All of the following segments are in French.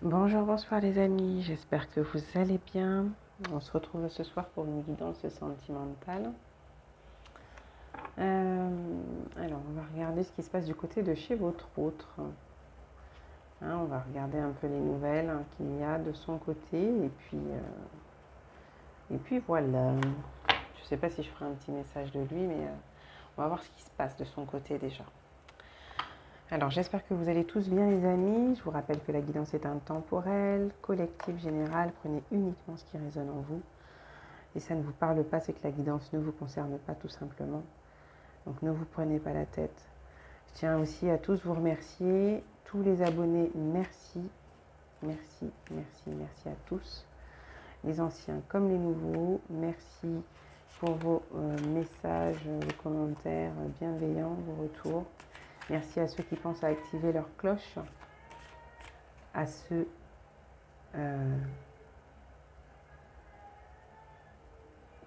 Bonjour, bonsoir les amis, j'espère que vous allez bien. On se retrouve ce soir pour une guidance sentimentale. Alors, on va regarder ce qui se passe du côté de chez votre autre. On va regarder un peu les nouvelles qu'il y a de son côté. Et puis voilà. Je ne sais pas si je ferai un petit message de lui, mais on va voir ce qui se passe de son côté déjà. Alors, j'espère que vous allez tous bien les amis. Je vous rappelle que la guidance est intemporelle, collective, générale. Prenez uniquement ce qui résonne en vous. Et ça ne vous parle pas, c'est que la guidance ne vous concerne pas tout simplement. Donc ne vous prenez pas la tête. Je tiens aussi à tous vous remercier. Tous les abonnés, merci. Merci, merci, merci à tous. Les anciens comme les nouveaux, merci pour vos messages, vos commentaires bienveillants, vos retours. Merci à ceux qui pensent à activer leur cloche, à ceux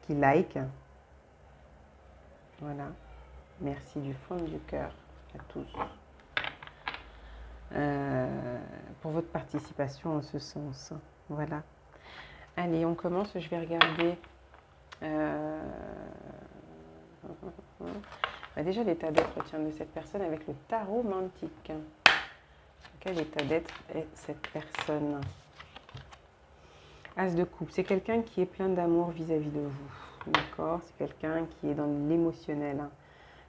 qui like. Voilà. Merci du fond du cœur à tous pour votre participation en ce sens. Voilà. Allez, on commence. Je vais regarder déjà l'état d'être de cette personne avec le tarot mantique. Quel état d'être est cette personne? As de coupe, c'est quelqu'un qui est plein d'amour vis-à-vis de vous. D'accord? C'est quelqu'un qui est dans l'émotionnel,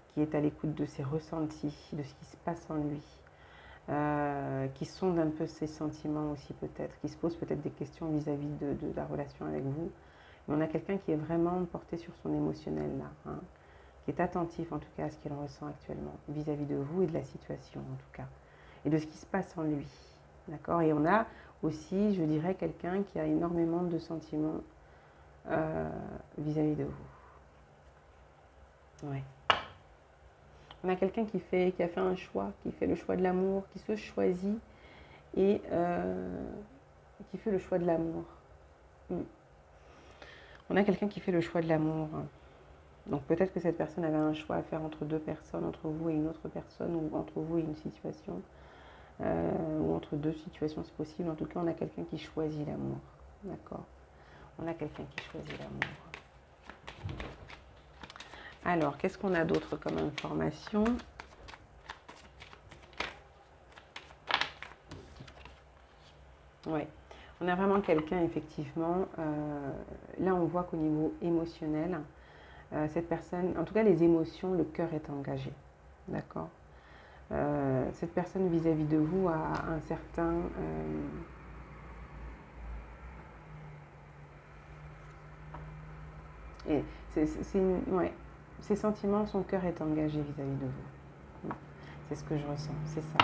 qui est à l'écoute de ses ressentis, de ce qui se passe en lui. Qui sonde un peu ses sentiments aussi peut-être, qui se pose peut-être des questions vis-à-vis de la relation avec vous. Mais on a quelqu'un qui est vraiment porté sur son émotionnel là, qui est attentif en tout cas à ce qu'il ressent actuellement vis-à-vis de vous et de la situation en tout cas, et de ce qui se passe en lui. D'accord? Et on a aussi, je dirais, quelqu'un qui a énormément de sentiments vis-à-vis de vous. Ouais. On a quelqu'un qui a fait un choix, qui fait le choix de l'amour, qui se choisit et qui fait le choix de l'amour. On a quelqu'un qui fait le choix de l'amour. Donc peut-être que cette personne avait un choix à faire entre deux personnes, entre vous et une autre personne, ou entre vous et une situation, ou entre deux situations, c'est possible. En tout cas, on a quelqu'un qui choisit l'amour. D'accord? On a quelqu'un qui choisit l'amour. Alors, qu'est-ce qu'on a d'autre comme information? Oui, on a vraiment quelqu'un, effectivement. Là, on voit qu'au niveau émotionnel, cette personne, en tout cas les émotions, le cœur est engagé. D'accord? Cette personne vis-à-vis de vous a un certain... et ouais, ses sentiments, son cœur est engagé vis-à-vis de vous. C'est ce que je ressens, c'est ça.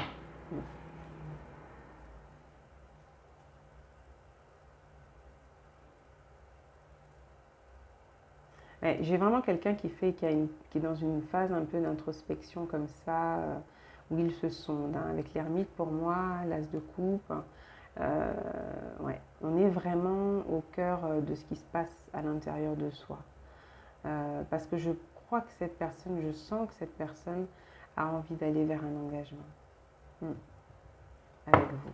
Ouais, j'ai vraiment quelqu'un qui est dans une phase un peu d'introspection comme ça, où il se sonde. Avec l'ermite, pour moi, l'as de coupe. Ouais, on est vraiment au cœur de ce qui se passe à l'intérieur de soi. Parce que je crois que cette personne, je sens que cette personne a envie d'aller vers un engagement avec vous.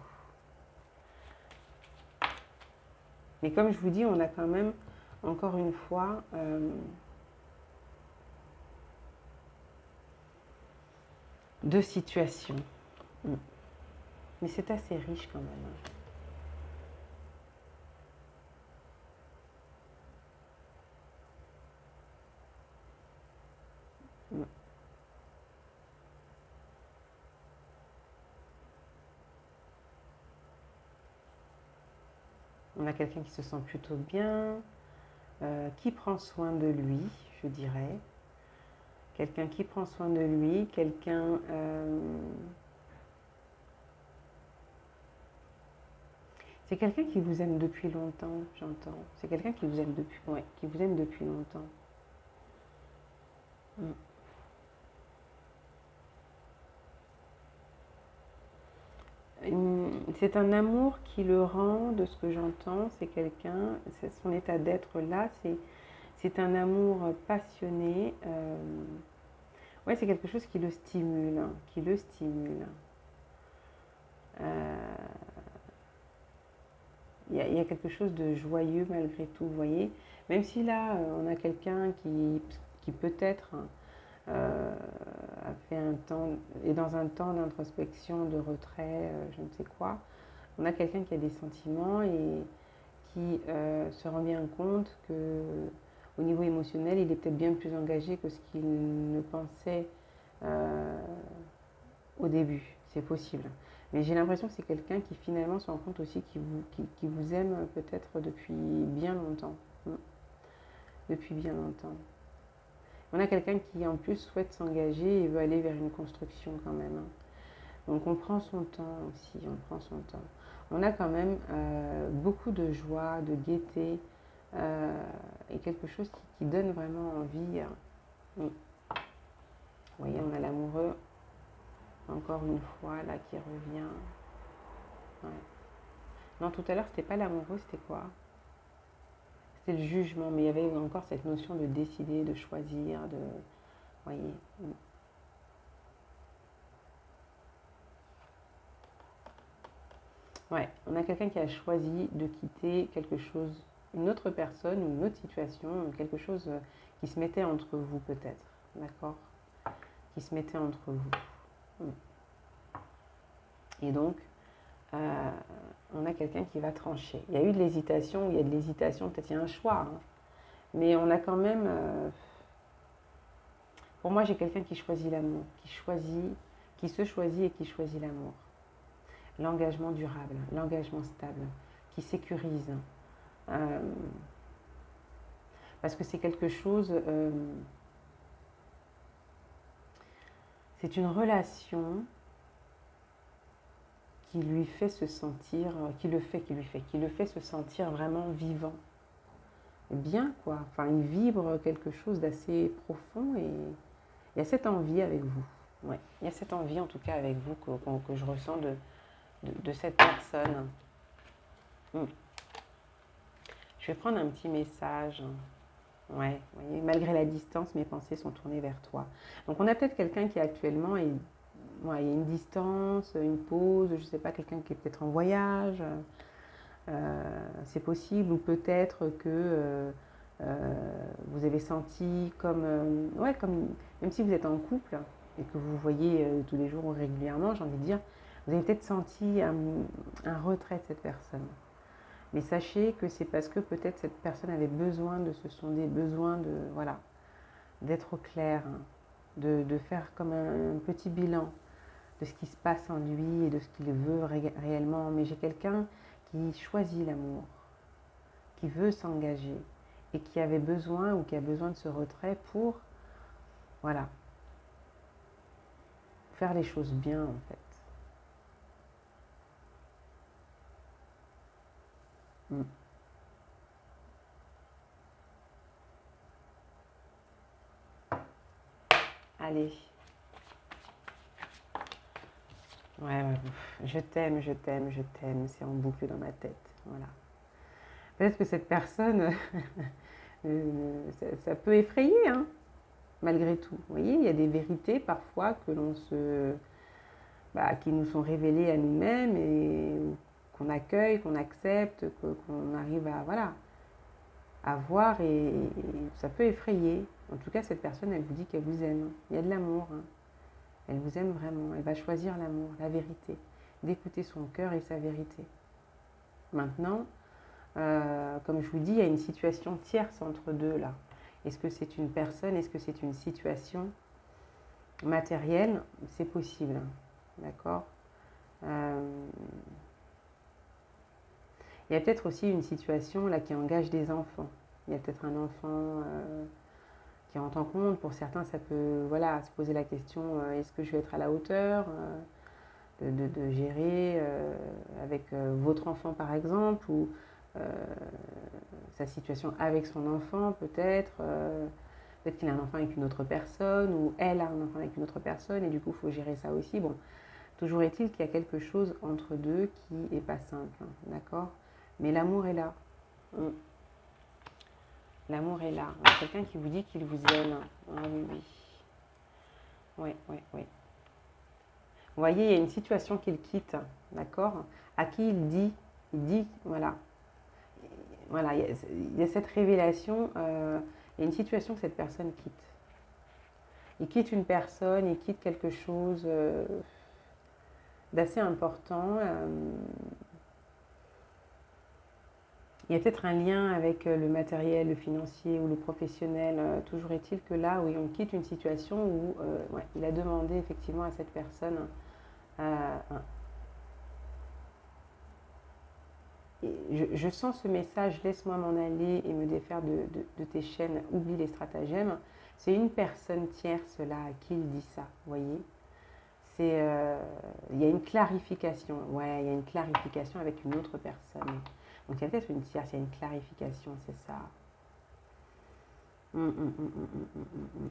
Mais comme je vous dis, on a quand même, encore une fois, deux situations. Mais c'est assez riche quand même. On a quelqu'un qui se sent plutôt bien, qui prend soin de lui, je dirais. Quelqu'un qui prend soin de lui, quelqu'un... c'est quelqu'un qui vous aime depuis longtemps, j'entends. C'est quelqu'un qui vous aime depuis, ouais, qui vous aime depuis longtemps. C'est un amour qui le rend, de ce que j'entends, c'est quelqu'un, c'est son état d'être là, c'est un amour passionné. Ouais, c'est quelque chose qui le stimule, qui le stimule. il y a quelque chose de joyeux malgré tout, vous voyez. Même si là, on a quelqu'un qui peut-être a fait un temps, est dans un temps d'introspection, de retrait, je ne sais quoi. On a quelqu'un qui a des sentiments et qui se rend bien compte que au niveau émotionnel, il est peut-être bien plus engagé que ce qu'il ne pensait euh, au début. C'est possible. Mais j'ai l'impression que c'est quelqu'un qui finalement se rend compte aussi qui vous aime peut-être depuis bien longtemps. Depuis bien longtemps. On a quelqu'un qui en plus souhaite s'engager et veut aller vers une construction quand même. Donc on prend son temps aussi, on prend son temps. On a quand même beaucoup de joie, de gaieté et quelque chose qui donne vraiment envie. Vous voyez, on a l'amoureux, encore une fois, là, qui revient. Ouais. Non, tout à l'heure, c'était pas l'amoureux, c'était quoi? C'était le jugement, mais il y avait encore cette notion de décider, de choisir, de... Vous voyez. Ouais, on a quelqu'un qui a choisi de quitter quelque chose, une autre personne ou une autre situation, quelque chose qui se mettait entre vous peut-être, d'accord? Qui se mettait entre vous. Et donc, on a quelqu'un qui va trancher. Il y a eu de l'hésitation, il y a de l'hésitation, peut-être il y a un choix, hein. Mais on a quand même... pour moi, j'ai quelqu'un qui choisit l'amour, qui se choisit et qui choisit l'amour. L'engagement durable, l'engagement stable, qui sécurise. Parce que c'est quelque chose, c'est une relation qui lui fait se sentir, qui le fait se sentir vraiment vivant. Bien quoi, enfin il vibre quelque chose d'assez profond et il y a cette envie avec vous. Ouais, il y a cette envie en tout cas avec vous que je ressens de cette personne. Je vais prendre un petit message. Ouais, vous voyez, malgré la distance, mes pensées sont tournées vers toi. Donc on a peut-être quelqu'un qui actuellement est, ouais, il y a une distance, une pause, je ne sais pas, quelqu'un qui est peut-être en voyage, c'est possible, ou peut-être que vous avez senti comme, ouais, comme, même si vous êtes en couple et que vous voyez tous les jours ou régulièrement, j'ai envie de dire, vous avez peut-être senti un retrait de cette personne. Mais sachez que c'est parce que peut-être cette personne avait besoin de se sonder, besoin de, voilà, d'être au clair, hein, de faire comme un petit bilan de ce qui se passe en lui et de ce qu'il veut réellement. Mais j'ai quelqu'un qui choisit l'amour, qui veut s'engager et qui avait besoin ou qui a besoin de ce retrait pour, voilà, faire les choses bien en fait. Allez. Ouais, ouais, je t'aime, je t'aime, je t'aime, c'est en boucle dans ma tête. Voilà. Peut-être que cette personne, ça peut effrayer, hein, malgré tout. Vous voyez, il y a des vérités parfois que qui nous sont révélées à nous-mêmes et qu'on accueille, qu'on accepte, qu'on arrive à, voilà, à voir et ça peut effrayer. En tout cas, cette personne, elle vous dit qu'elle vous aime. Il y a de l'amour, hein. Elle vous aime vraiment. Elle va choisir l'amour, la vérité, d'écouter son cœur et sa vérité. Maintenant, comme je vous dis, il y a une situation tierce entre deux là. Est-ce que c'est une personne? Est-ce que c'est une situation matérielle? C'est possible, d'accord. Il y a peut-être aussi une situation là qui engage des enfants. Il y a peut-être un enfant qui rentre en compte. Pour certains, ça peut, voilà, se poser la question, est-ce que je vais être à la hauteur de gérer avec votre enfant par exemple, ou sa situation avec son enfant peut-être. Peut-être qu'il a un enfant avec une autre personne, ou elle a un enfant avec une autre personne, et du coup, il faut gérer ça aussi. Bon, toujours est-il qu'il y a quelque chose entre deux qui n'est pas simple, hein, d'accord. Mais l'amour est là. L'amour est là. Il y a quelqu'un qui vous dit qu'il vous aime. Ah oui, oui. Oui, oui, oui. Vous voyez, il y a une situation qu'il quitte, d'accord, à qui il dit, voilà, voilà, il y a cette révélation, il y a une situation que cette personne quitte. Il quitte une personne, il quitte quelque chose d'assez important. Il y a peut-être un lien avec le matériel, le financier ou le professionnel. Toujours est-il que là, oui, on quitte une situation où ouais, il a demandé effectivement à cette personne je sens ce message, laisse-moi m'en aller et me défaire de tes chaînes, oublie les stratagèmes. C'est une personne tierce là à qui il dit ça, vous voyez. Il y a une clarification, ouais, il y a une clarification avec une autre personne. Donc il y a peut-être une tierce, il y a une clarification, c'est ça. Hum, hum, hum, hum, hum, hum, hum.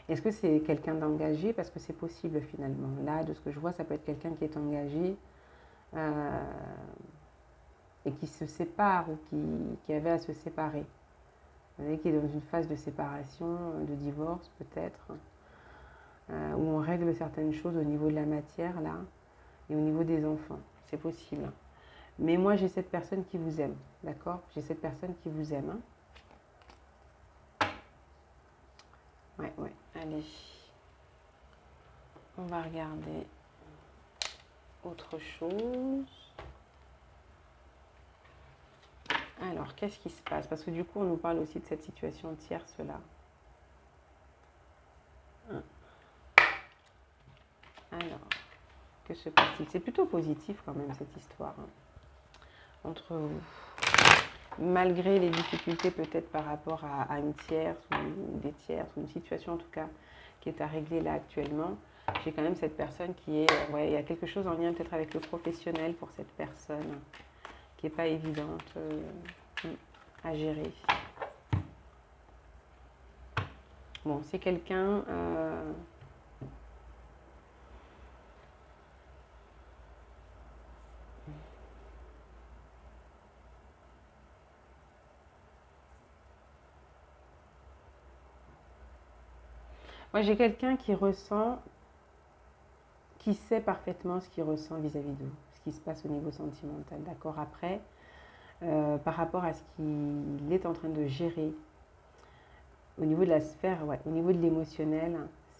Est-ce que c'est quelqu'un d'engagé? Parce que c'est possible finalement. Là, de ce que je vois, ça peut être quelqu'un qui est engagé euh, et qui se sépare ou qui avait à se séparer. Vous voyez, qui est dans une phase de séparation, de divorce peut-être, où on règle certaines choses au niveau de la matière là et au niveau des enfants. C'est possible. Mais moi, j'ai cette personne qui vous aime, d'accord? J'ai cette personne qui vous aime. Hein. Ouais, ouais. Allez. On va regarder autre chose. Alors, qu'est-ce qui se passe? Parce que du coup, on nous parle aussi de cette situation tierce là. Alors, que se passe-t-il? C'est plutôt positif quand même cette histoire. Hein. Entre vous. Malgré les difficultés peut-être par rapport à une tierce ou des tierces, ou une situation en tout cas qui est à régler là actuellement, j'ai quand même cette personne qui est, ouais, il y a quelque chose en lien peut-être avec le professionnel pour cette personne, qui n'est pas évidente à gérer. Bon, c'est quelqu'un... Moi, j'ai quelqu'un qui ressent, qui sait parfaitement ce qu'il ressent vis-à-vis de vous, ce qui se passe au niveau sentimental, d'accord? Après, par rapport à ce qu'il est en train de gérer, au niveau de la sphère, ouais, au niveau de l'émotionnel,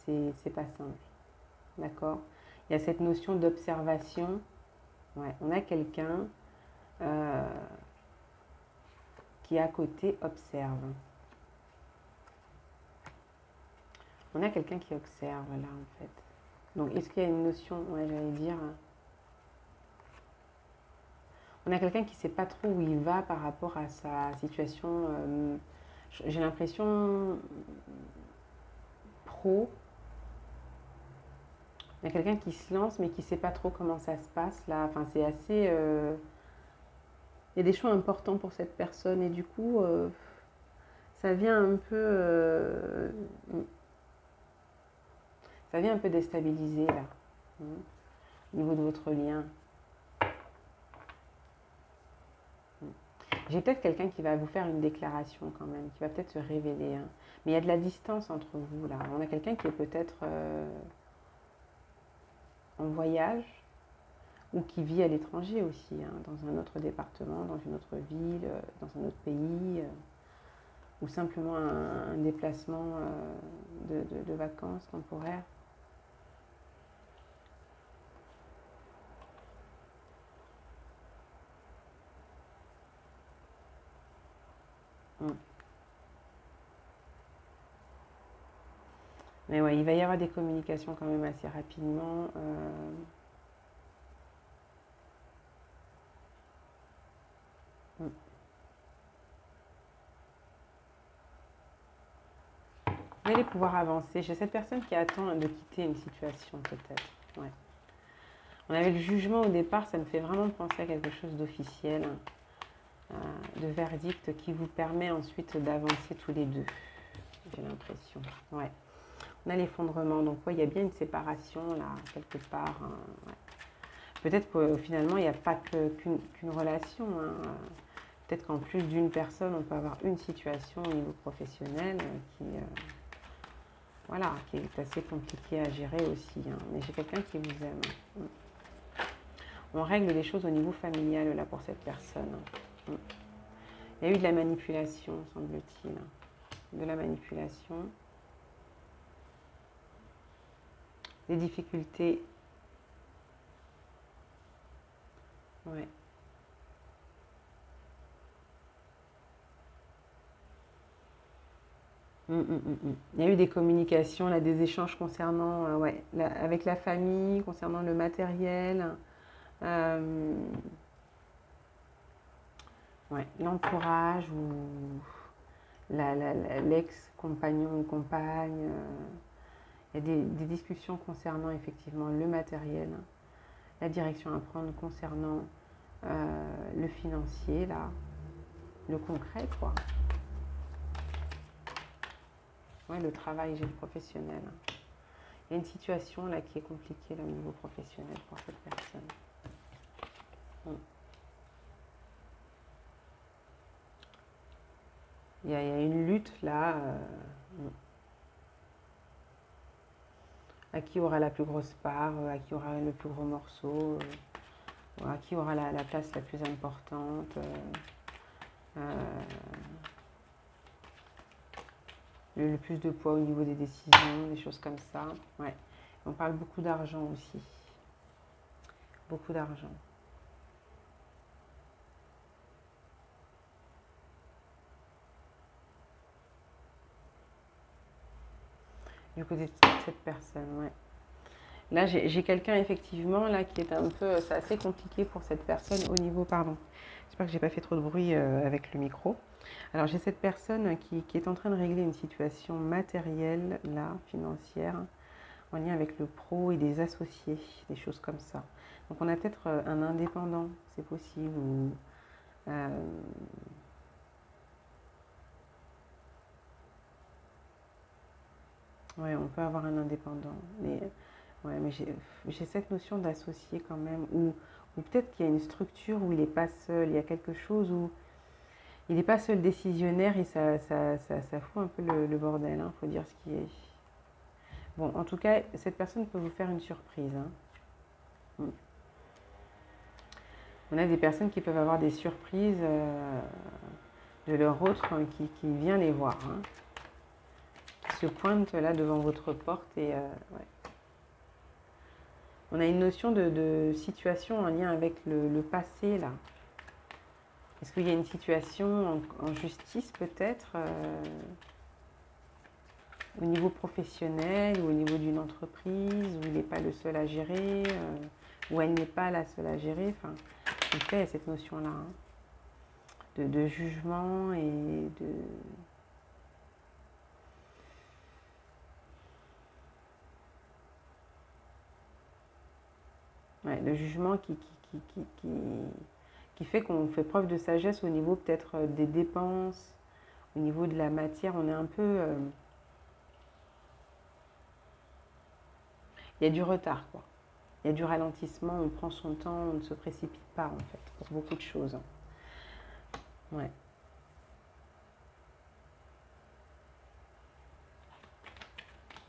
c'est pas simple, d'accord? Il y a cette notion d'observation. Ouais, on a quelqu'un qui à côté observe. On a quelqu'un qui observe là en fait. Donc est-ce qu'il y a une notion, ouais, j'allais dire, on a quelqu'un qui ne sait pas trop où il va par rapport à sa situation, j'ai l'impression pro. Il y a quelqu'un qui se lance mais qui ne sait pas trop comment ça se passe là. Enfin, c'est assez... il y a des choix importants pour cette personne et du coup, ça vient un peu... ça vient un peu déstabiliser là, au niveau de votre lien. J'ai peut-être quelqu'un qui va vous faire une déclaration quand même, qui va peut-être se révéler. Hein. Mais il y a de la distance entre vous là. On a quelqu'un qui est peut-être en voyage ou qui vit à l'étranger aussi, hein, dans un autre département, dans une autre ville, dans un autre pays, ou simplement un déplacement de vacances temporaires. Mais ouais, il va y avoir des communications quand même assez rapidement. Vous allez pouvoir avancer. J'ai cette personne qui attend de quitter une situation peut-être. Ouais. On avait le jugement au départ, ça me fait vraiment penser à quelque chose d'officiel, de verdict qui vous permet ensuite d'avancer tous les deux. J'ai l'impression. Ouais. On a l'effondrement, donc ouais, il y a bien une séparation là, quelque part. Hein, ouais. Peut-être que finalement, il n'y a pas qu'une relation. Hein. Peut-être qu'en plus d'une personne, on peut avoir une situation au niveau professionnel voilà, qui est assez compliquée à gérer aussi. Hein. Mais j'ai quelqu'un qui vous aime. On règle les choses au niveau familial, là, pour cette personne. Il y a eu de la manipulation, semble-t-il. De la manipulation. Des difficultés. Ouais. Il y a eu des communications, là, des échanges concernant, ouais, avec la famille, concernant le matériel, ouais, l'entourage ou l'ex-compagnon ou compagne. Il y a des discussions concernant effectivement le matériel, la direction à prendre concernant le financier, là, le concret, quoi. Ouais, le travail, j'ai le professionnel. Il y a une situation là qui est compliquée là, au niveau professionnel pour cette personne. Il y a une lutte là. À qui aura la plus grosse part, à qui aura le plus gros morceau, à qui aura la place la plus importante. Le plus de poids au niveau des décisions, des choses comme ça. Ouais. On parle beaucoup d'argent aussi. Beaucoup d'argent. Du côté de cette personne, ouais. Là, j'ai quelqu'un effectivement là qui est un peu, c'est assez compliqué pour cette personne au niveau, pardon. J'espère que j'ai pas fait trop de bruit avec le micro. Alors j'ai cette personne qui est en train de régler une situation matérielle là, financière, en lien avec le pro et des associés, des choses comme ça. Donc on a peut-être un indépendant, c'est possible, ou ouais, on peut avoir un indépendant, mais ouais, mais j'ai cette notion d'associé quand même, ou peut-être qu'il y a une structure où il n'est pas seul, il y a quelque chose où il n'est pas seul décisionnaire et ça fout un peu le bordel, hein, faut dire ce qui est. Bon, en tout cas, cette personne peut vous faire une surprise. Hein. On a des personnes qui peuvent avoir des surprises de leur autre qui vient les voir, hein, qui se pointe là devant votre porte et ouais. On a une notion de situation en lien avec le passé là. Est-ce qu'il y a une situation en justice peut-être au niveau professionnel ou au niveau d'une entreprise où il n'est pas le seul à gérer, où elle n'est pas la seule à gérer. Enfin, en tout cas, il y a cette notion-là hein, de jugement et de... Ouais, le jugement qui fait qu'on fait preuve de sagesse au niveau peut-être des dépenses, au niveau de la matière. On est un peu... il y a du retard, quoi. Il y a du ralentissement, on prend son temps, on ne se précipite pas, en fait, pour beaucoup de choses. Ouais.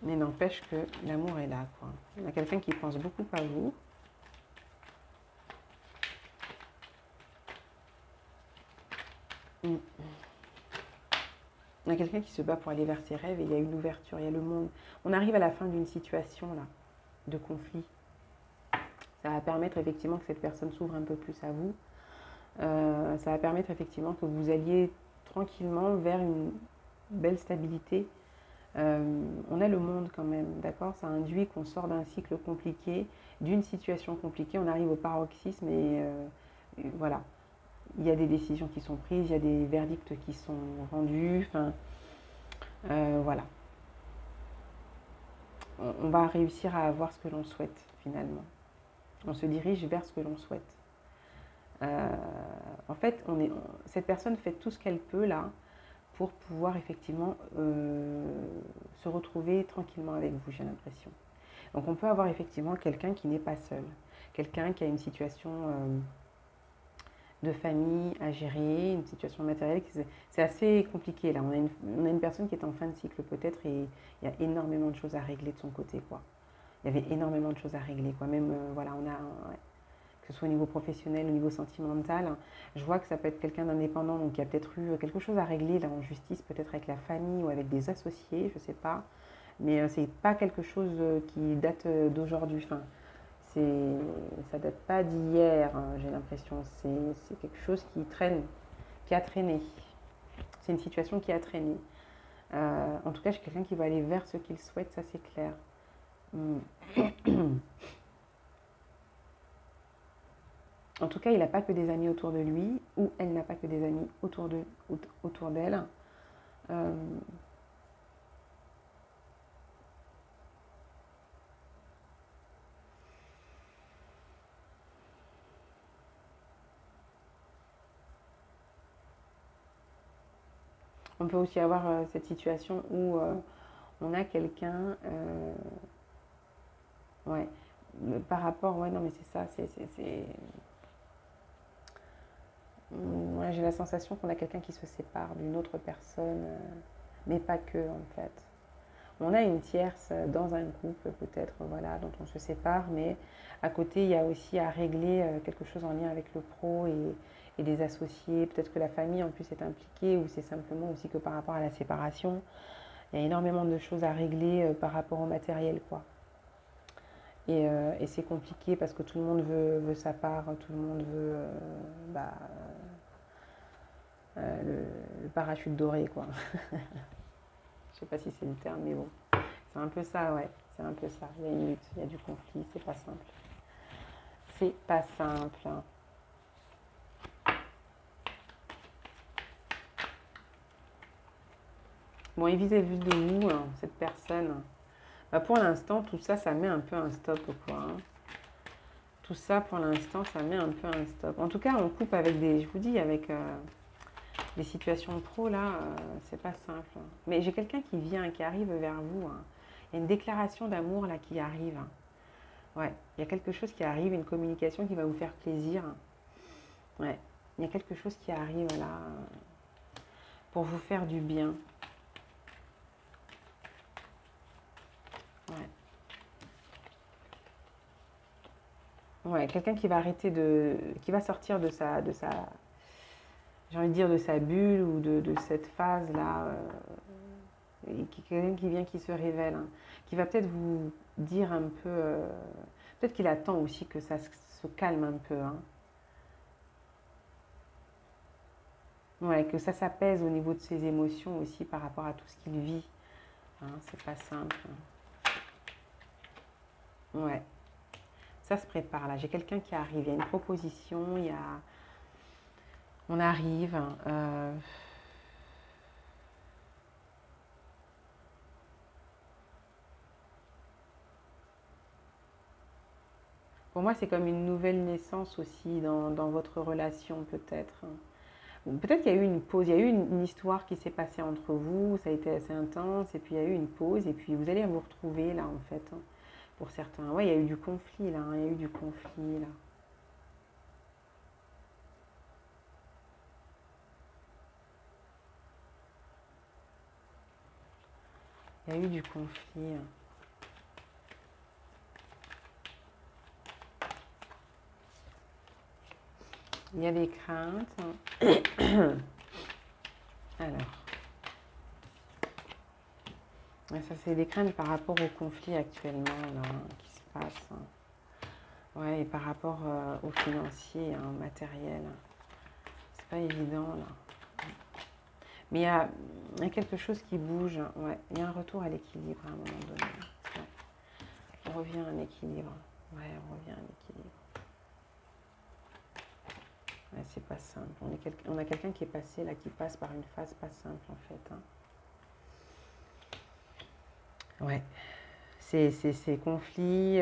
Mais n'empêche que l'amour est là, quoi. Il y a quelqu'un qui pense beaucoup à vous. Il y a quelqu'un qui se bat pour aller vers ses rêves et il y a une ouverture, il y a le monde. On arrive à la fin d'une situation, là, de conflit. Ça va permettre effectivement que cette personne s'ouvre un peu plus à vous. Ça va permettre effectivement que vous alliez tranquillement vers une belle stabilité. On a le monde quand même, d'accord? Ça induit qu'on sort d'un cycle compliqué, d'une situation compliquée, on arrive au paroxysme et voilà. Il y a des décisions qui sont prises, il y a des verdicts qui sont rendus, enfin voilà. On va réussir à avoir ce que l'on souhaite finalement. On se dirige vers ce que l'on souhaite. En fait, cette personne fait tout ce qu'elle peut là pour pouvoir effectivement se retrouver tranquillement avec vous, j'ai l'impression. Donc on peut avoir effectivement quelqu'un qui n'est pas seul, quelqu'un qui a une situation de famille à gérer, une situation matérielle. C'est assez compliqué là. On a une personne qui est en fin de cycle peut-être et il y a énormément de choses à régler de son côté, quoi. Il y avait énormément de choses à régler, quoi. Même, voilà, on a, ouais, que que ce soit au niveau professionnel, au niveau sentimental. Je vois que ça peut être quelqu'un d'indépendant, donc il y a peut-être eu quelque chose à régler là en justice, peut-être avec la famille ou avec des associés, je ne sais pas. Mais c'est pas quelque chose qui date d'aujourd'hui. Enfin, ça date pas d'hier, hein, j'ai l'impression. C'est quelque chose qui traîne, qui a traîné. C'est une situation qui a traîné. En tout cas, j'ai quelqu'un qui va aller vers ce qu'il souhaite, ça c'est clair. En tout cas, il n'a pas que des amis autour de lui, ou elle n'a pas que des amis autour d'elle. Euh, on peut aussi avoir cette situation où on a quelqu'un, ouais, par rapport, ouais, non mais c'est ça, ouais, j'ai la sensation qu'on a quelqu'un qui se sépare d'une autre personne, mais pas que en fait. On a une tierce dans un couple peut-être, voilà, dont on se sépare, mais à côté, il y a aussi à régler quelque chose en lien avec le pro et des associés. Peut-être que la famille en plus est impliquée ou c'est simplement aussi que par rapport à la séparation, il y a énormément de choses à régler par rapport au matériel, quoi. Et c'est compliqué parce que tout le monde veut sa part, tout le monde veut bah, le parachute doré, quoi. Je sais pas si c'est le terme, mais bon. C'est un peu ça, ouais. C'est un peu ça. Il y a une lutte, il y a du conflit, c'est pas simple. C'est pas simple. Bon, et vis-à-vis de vous, hein, cette personne, bah, pour l'instant, tout ça, ça met un peu un stop, quoi. Hein. Tout ça, pour l'instant, ça met un peu un stop. En tout cas, on coupe avec des, je vous dis, avec des situations pro, là, c'est pas simple. Hein. Mais j'ai quelqu'un qui vient, qui arrive vers vous. Hein. Il y a une déclaration d'amour, là, qui arrive. Hein. Ouais, il y a quelque chose qui arrive, une communication qui va vous faire plaisir. Ouais, il y a quelque chose qui arrive, là, pour vous faire du bien. Ouais. Ouais, quelqu'un qui va arrêter qui va sortir j'ai envie de dire de sa bulle ou de cette phase-là, et quelqu'un qui vient, qui se révèle, hein, qui va peut-être vous dire un peu, peut-être qu'il attend aussi que ça se calme un peu, hein. Ouais, que ça s'apaise au niveau de ses émotions aussi par rapport à tout ce qu'il vit, hein, c'est pas simple. Ouais, ça se prépare là. J'ai quelqu'un qui arrive, il y a une proposition, on arrive. Pour moi, c'est comme une nouvelle naissance aussi dans votre relation, peut-être. Peut-être qu'il y a eu une pause, il y a eu une histoire qui s'est passée entre vous, ça a été assez intense, et puis il y a eu une pause, et puis vous allez vous retrouver là, en fait, hein, pour certains. Ouais, il y a eu du conflit là, hein, il y a eu du conflit là. Il y a eu du conflit. Il y a des craintes. Alors, ça c'est des craintes par rapport au conflit actuellement là, qui se passe. Ouais, et par rapport au financier, hein, au matériel. C'est pas évident là. Mais il y a quelque chose qui bouge. Ouais, il y a un retour à l'équilibre à un moment donné. Ouais. On revient à un équilibre. Ouais, on revient à un équilibre. Ouais, c'est pas simple. On a quelqu'un qui est passé là, qui passe par une phase pas simple en fait. Hein. Ouais. Ces conflits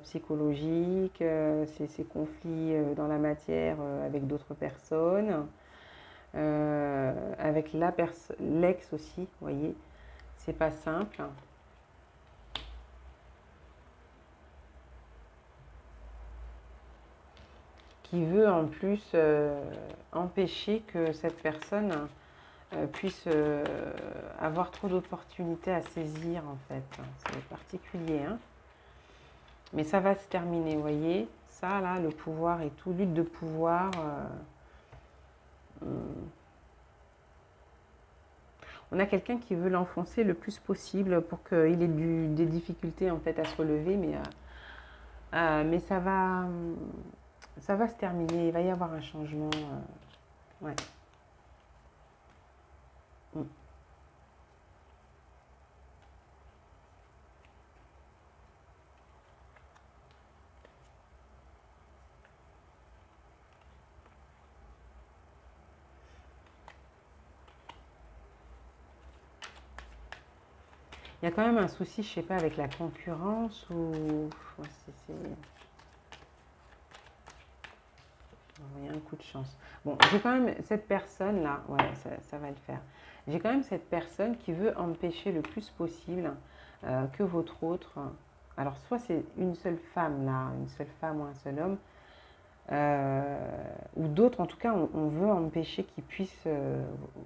psychologiques, ces conflits dans la matière avec d'autres personnes, avec l'ex aussi, vous voyez, c'est pas simple. Qui veut en plus empêcher que cette personne puisse avoir trop d'opportunités à saisir en fait. C'est particulier, hein. Mais ça va se terminer, vous voyez. ça, là, le pouvoir et tout, lutte de pouvoir. On a quelqu'un qui veut l'enfoncer le plus possible pour qu'il ait des difficultés en fait à se relever, mais ça va se terminer, il va y avoir un changement. Ouais. Mm. Il y a quand même un souci, je sais pas, avec la concurrence ou... Ouais, il y a un coup de chance. Bon, j'ai quand même cette personne-là, ouais, ça va le faire. J'ai quand même cette personne qui veut empêcher le plus possible que votre autre... Alors, soit c'est une seule femme, là, une seule femme ou un seul homme, ou d'autres, en tout cas, on veut empêcher qu'ils puissent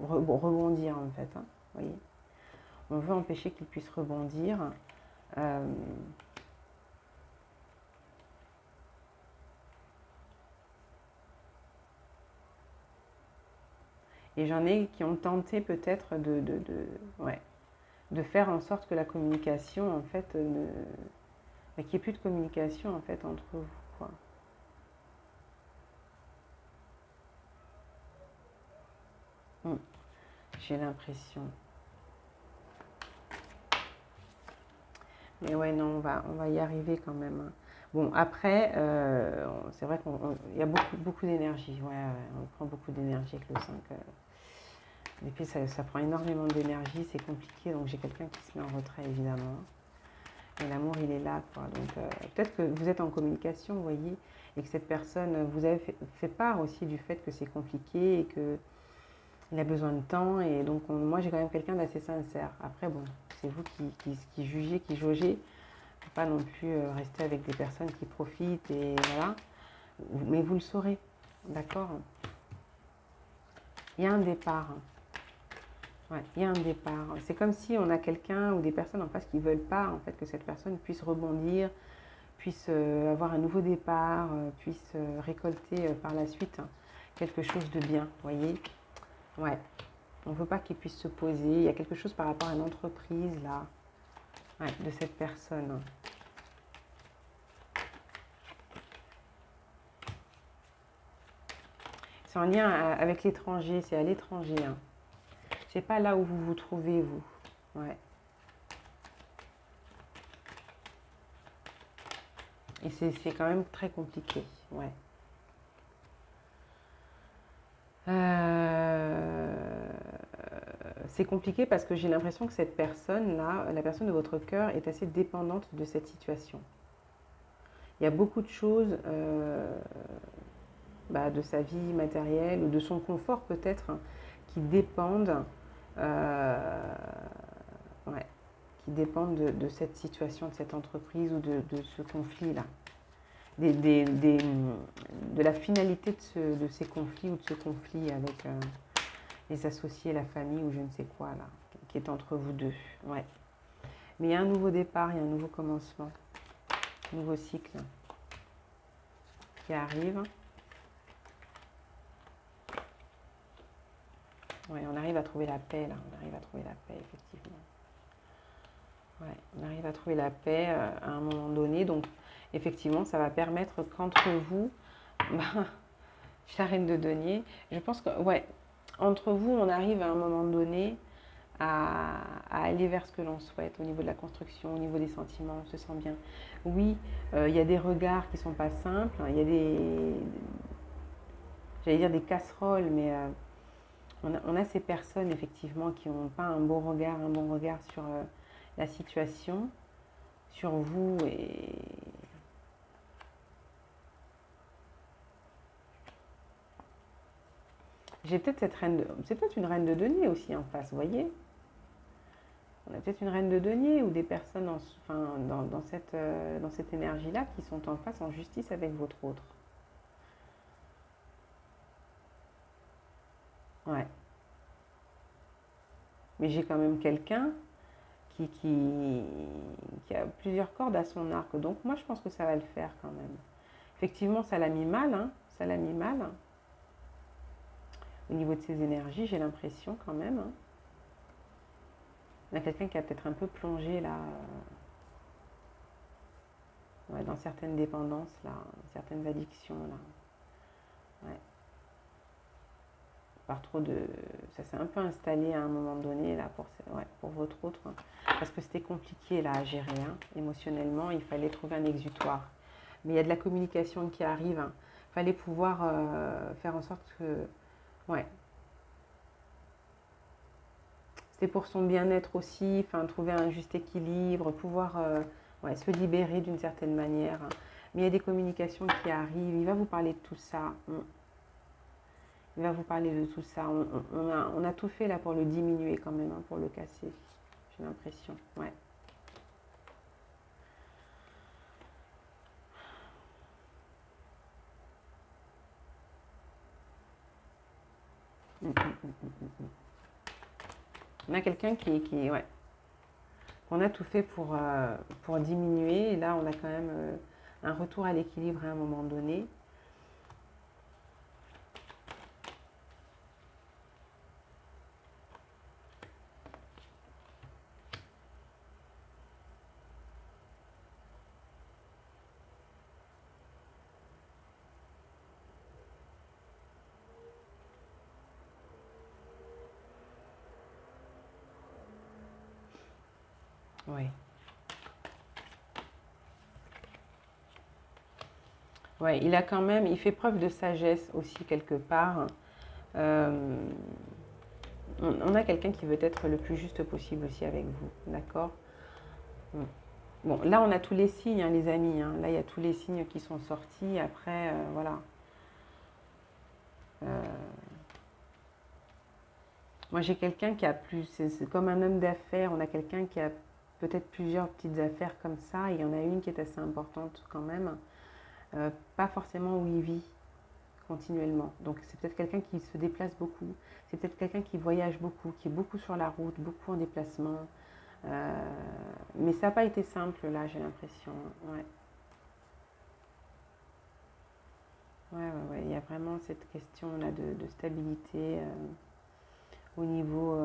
rebondir, en fait. Hein, vous voyez, on veut empêcher qu'ils puissent rebondir. Euh, et j'en ai qui ont tenté peut-être ouais, de faire en sorte que la communication, en fait, qu'il n'y ait plus de communication, en fait, entre vous, quoi. J'ai l'impression. Mais ouais, non, on va y arriver quand même. Hein. Bon, après, c'est vrai qu'il y a beaucoup d'énergie. Ouais, on prend beaucoup d'énergie avec le 5. Et puis, ça prend énormément d'énergie, c'est compliqué. Donc, j'ai quelqu'un qui se met en retrait, évidemment. Et l'amour, il est là, quoi. Donc, peut-être que vous êtes en communication, vous voyez, et que cette personne, vous avez fait part aussi du fait que c'est compliqué et qu'il a besoin de temps. Et donc, moi, j'ai quand même quelqu'un d'assez sincère. Après, bon, c'est vous qui jugez, qui jaugez. Il ne faut pas non plus rester avec des personnes qui profitent, et voilà. Mais vous le saurez, d'accord? Il y a un départ. Ouais, il y a un départ. C'est comme si on a quelqu'un ou des personnes en face qui ne veulent pas en fait, que cette personne puisse rebondir, puisse avoir un nouveau départ, puisse récolter par la suite hein, quelque chose de bien, vous voyez. Ouais, on ne veut pas qu'il puisse se poser. Il y a quelque chose par rapport à une entreprise, là, ouais, de cette personne. C'est en lien avec l'étranger, c'est à l'étranger. Hein. C'est pas là où vous vous trouvez, vous. Ouais. Et c'est quand même très compliqué, ouais. C'est compliqué parce que j'ai l'impression que cette personne-là, la personne de votre cœur, est assez dépendante de cette situation. Il y a beaucoup de choses de sa vie matérielle ou de son confort peut-être hein, qui dépendent, ouais, qui dépendent de cette situation, de cette entreprise ou de ce conflit-là. De la finalité de ces conflits ou de ce conflit avec les associés, la famille ou je ne sais quoi là, qui est entre vous deux. Ouais. Mais il y a un nouveau départ, il y a un nouveau commencement, un nouveau cycle qui arrive. Ouais, on arrive à trouver la paix là, on arrive à trouver la paix effectivement. Ouais, on arrive à trouver la paix à un moment donné, donc effectivement ça va permettre qu'entre vous, la reine de denier, je pense que ouais, entre vous on arrive à un moment donné à aller vers ce que l'on souhaite au niveau de la construction, au niveau des sentiments, on se sent bien. Oui, il y a des regards qui ne sont pas simples, hein, il y a j'allais dire des casseroles, mais on a ces personnes effectivement qui n'ont pas un bon regard sur la situation, sur vous et j'ai peut-être cette reine de... C'est peut-être une reine de denier aussi en face, vous voyez. On a peut-être une reine de denier ou des personnes dans cette énergie-là qui sont en face en justice avec votre autre. Ouais. Mais j'ai quand même quelqu'un qui a plusieurs cordes à son arc. Donc moi, je pense que ça va le faire quand même. Effectivement, ça l'a mis mal, hein, ça l'a mis mal. Au niveau de ses énergies, j'ai l'impression quand même. Hein. Il y a quelqu'un qui a peut-être un peu plongé là, ouais, dans certaines dépendances, là, certaines addictions. Là. Ouais. Par trop de... Ça s'est un peu installé à un moment donné là, ouais, pour votre autre. Hein. Parce que c'était compliqué là, à gérer. Hein. Émotionnellement, il fallait trouver un exutoire. Mais il y a de la communication qui arrive. Hein. Il fallait pouvoir faire en sorte que... Ouais. C'était pour son bien-être aussi, enfin, trouver un juste équilibre, pouvoir ouais, se libérer d'une certaine manière. Mais il y a des communications qui arrivent. Il va vous parler de tout ça. Il va vous parler de tout ça. On a tout fait là pour le diminuer quand même, hein, pour le casser. J'ai l'impression. Ouais. On a quelqu'un ouais. On a tout fait pour diminuer. Et là, on a quand même un retour à l'équilibre à un moment donné. Oui. Ouais, il a quand même, il fait preuve de sagesse aussi quelque part. Euh, on a quelqu'un qui veut être le plus juste possible aussi avec vous, d'accord? Bon, là on a tous les signes, hein, les amis. Hein. Là il y a tous les signes qui sont sortis. Après, voilà. Euh, moi j'ai quelqu'un qui a plus, c'est comme un homme d'affaires. On a quelqu'un qui a peut-être plusieurs petites affaires comme ça. Il y en a une qui est assez importante quand même. Pas forcément où il vit continuellement. Donc c'est peut-être quelqu'un qui se déplace beaucoup. C'est peut-être quelqu'un qui voyage beaucoup, qui est beaucoup sur la route, beaucoup en déplacement. Mais ça n'a pas été simple là, j'ai l'impression. Ouais. Ouais. Il y a vraiment cette question là de stabilité au niveau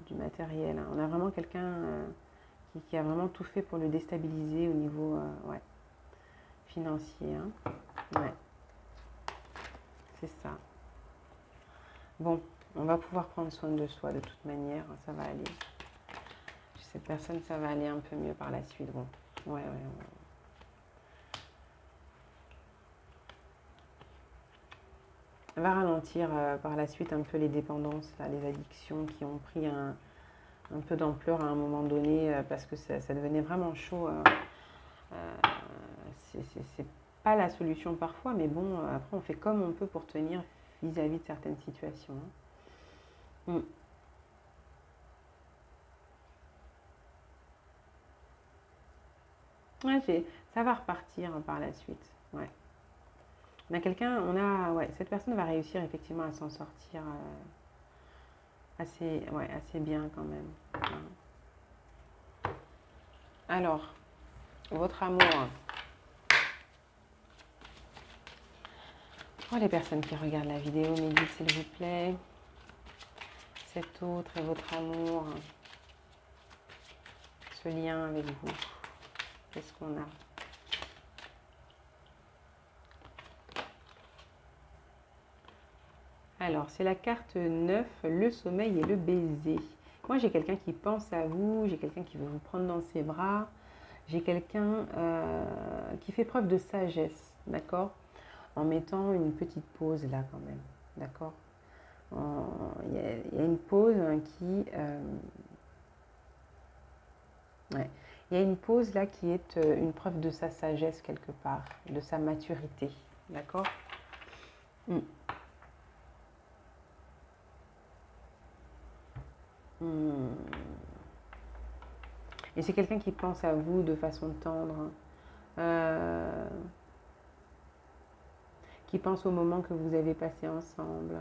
du matériel. Hein. On a vraiment quelqu'un qui a vraiment tout fait pour le déstabiliser au niveau ouais, financier. Hein. Ouais, c'est ça. Bon, on va pouvoir prendre soin de soi de toute manière, ça va aller. Cette personne, ça va aller un peu mieux par la suite. Bon, ouais. Elle va ralentir par la suite un peu les dépendances, là, les addictions qui ont pris un peu d'ampleur à un moment donné parce que ça devenait vraiment chaud. C'est pas la solution parfois, mais bon, après on fait comme on peut pour tenir vis-à-vis de certaines situations. Hein. Ouais, ça va repartir par la suite. Ouais. On a quelqu'un, ouais, cette personne va réussir effectivement à s'en sortir assez bien quand même. Alors, votre amour. Pour les personnes qui regardent la vidéo, médite s'il vous plaît. Cet autre est votre amour. Ce lien avec vous. Qu'est-ce qu'on a? Alors, c'est la carte 9, le sommeil et le baiser. Moi, j'ai quelqu'un qui pense à vous, j'ai quelqu'un qui veut vous prendre dans ses bras, j'ai quelqu'un qui fait preuve de sagesse, d'accord? En mettant une petite pause là quand même, d'accord? Il y a une pause qui... ouais. Il y a une pause là qui est une preuve de sa sagesse quelque part, de sa maturité, d'accord? Mm. Et c'est quelqu'un qui pense à vous de façon tendre, euh, qui pense au moment que vous avez passé ensemble.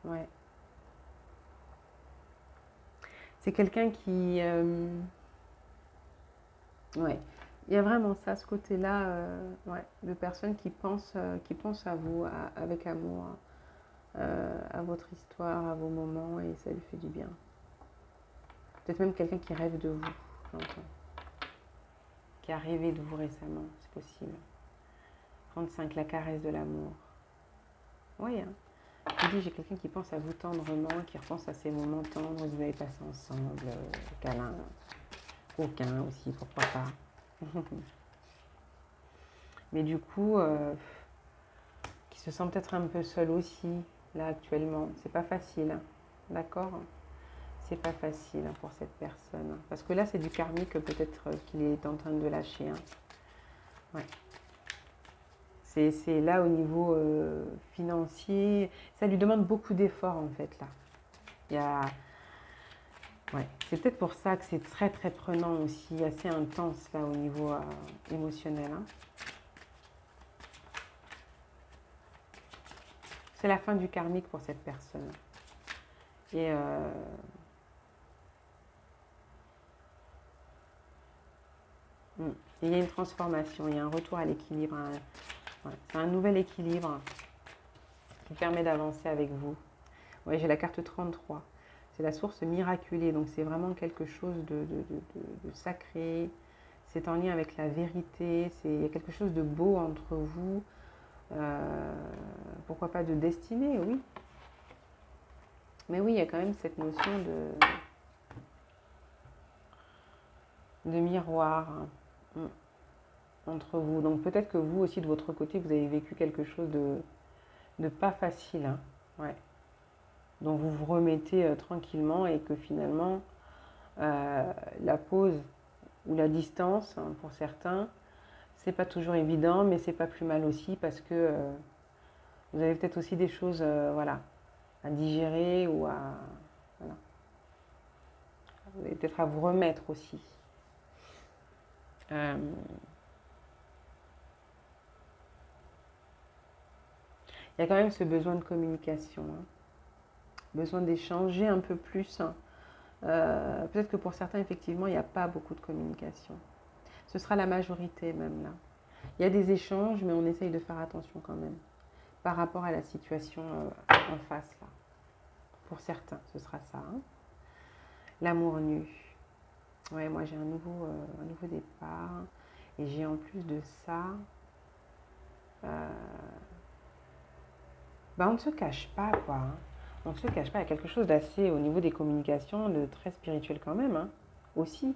Ouais. C'est quelqu'un qui... ouais. Il y a vraiment ça, ce côté-là, ouais, de personnes qui pensent à vous avec amour, à votre histoire, à vos moments, et ça lui fait du bien. Peut-être même quelqu'un qui rêve de vous, j'entends. Qui a rêvé de vous récemment, c'est possible. 35, la caresse de l'amour. Oui, hein. Je vous dis, j'ai quelqu'un qui pense à vous tendrement, qui repense à ces moments tendres que vous avez passés ensemble, câlin, coquin aussi, pourquoi pas. Mais du coup, qui se sent peut-être un peu seul aussi, là actuellement. C'est pas facile, hein. D'accord? C'est pas facile, hein, pour cette personne. Parce que là, c'est du karmique peut-être qu'il est en train de lâcher, hein. Ouais. C'est là au niveau financier. Ça lui demande beaucoup d'efforts en fait là. Il y a... Ouais. C'est peut-être pour ça que c'est très très prenant aussi, assez intense là au niveau émotionnel, hein. C'est la fin du karmique pour cette personne. Et il y a une transformation, il y a un retour à l'équilibre. Ouais, c'est un nouvel équilibre qui permet d'avancer avec vous. Oui, j'ai la carte 33. C'est la source miraculée, donc c'est vraiment quelque chose de sacré. C'est en lien avec la vérité, il y a quelque chose de beau entre vous. Pourquoi pas de destinée, oui. Mais oui, il y a quand même cette notion de miroir, hein, entre vous. Donc peut-être que vous aussi, de votre côté, vous avez vécu quelque chose de pas facile, hein. Ouais. Donc vous vous remettez tranquillement et que finalement, la pause ou la distance, hein, pour certains, c'est pas toujours évident, mais c'est pas plus mal aussi parce que vous avez peut-être aussi des choses, voilà, à digérer ou à, voilà. Vous avez peut-être à vous remettre aussi. Euh, Il y a quand même ce besoin de communication, hein. Besoin d'échanger un peu plus, hein. Peut-être que pour certains, effectivement, il n'y a pas beaucoup de communication. Ce sera la majorité même là. Il y a des échanges, mais on essaye de faire attention quand même par rapport à la situation en face là. Pour certains, ce sera ça, hein. L'amour nu. Ouais, moi j'ai un nouveau départ. Et j'ai en plus de ça, euh, on ne se cache pas, quoi, hein. On ne se cache pas, il y a quelque chose d'assez, au niveau des communications, de très spirituel quand même, hein, aussi,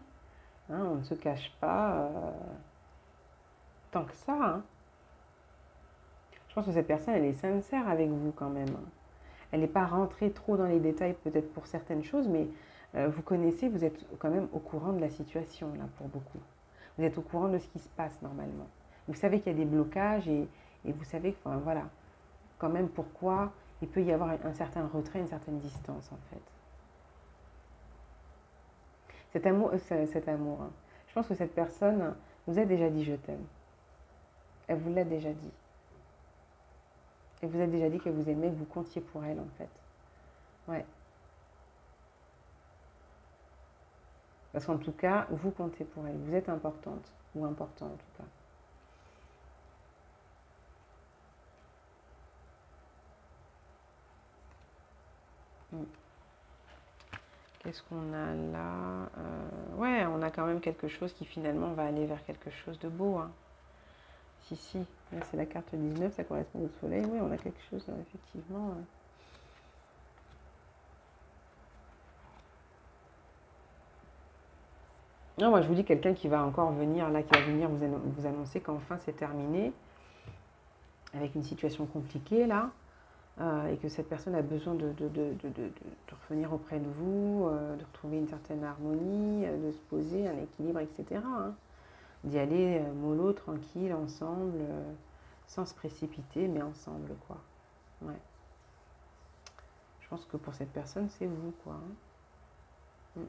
hein, on ne se cache pas tant que ça, hein. Je pense que cette personne, elle est sincère avec vous quand même, hein. Elle n'est pas rentrée trop dans les détails peut-être pour certaines choses, mais vous connaissez, vous êtes quand même au courant de la situation, là, pour beaucoup. Vous êtes au courant de ce qui se passe normalement. Vous savez qu'il y a des blocages et vous savez, enfin, voilà, quand même pourquoi il peut y avoir un certain retrait, une certaine distance en fait. Cet amour, hein. Je pense que cette personne vous a déjà dit je t'aime. Elle vous l'a déjà dit. Elle vous a déjà dit que vous aimez, que vous comptiez pour elle en fait. Ouais. Parce qu'en tout cas, vous comptez pour elle. Vous êtes importante, ou important en tout cas. Mm. Qu'est-ce qu'on a là? Ouais, on a quand même quelque chose qui finalement va aller vers quelque chose de beau, hein. Si, là c'est la carte 19, ça correspond au soleil. Oui, on a quelque chose, effectivement. Non, moi je vous dis quelqu'un qui va encore venir, là, qui va venir vous annoncer qu'enfin c'est terminé, avec une situation compliquée, là, et que cette personne a besoin de revenir auprès de vous, de retrouver une certaine harmonie, de se poser, un équilibre, etc., hein. D'y aller mollo, tranquille, ensemble, sans se précipiter, mais ensemble, quoi. Ouais. Je pense que pour cette personne, c'est vous, quoi, hein.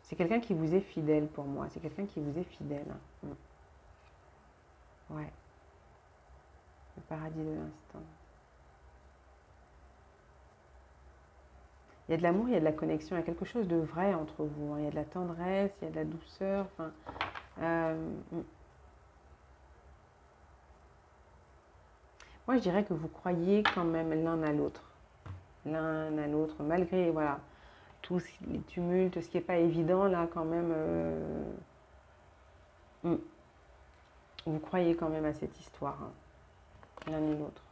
C'est quelqu'un qui vous est fidèle pour moi. C'est quelqu'un qui vous est fidèle, hein. Ouais. Le paradis de l'instant. Il y a de l'amour, il y a de la connexion, il y a quelque chose de vrai entre vous, hein. Il y a de la tendresse, il y a de la douceur. Enfin, moi, je dirais que vous croyez quand même l'un à l'autre. L'un à l'autre, malgré voilà, tous les tumultes, ce qui n'est pas évident, là, quand même, vous croyez quand même à cette histoire, hein, l'un et l'autre.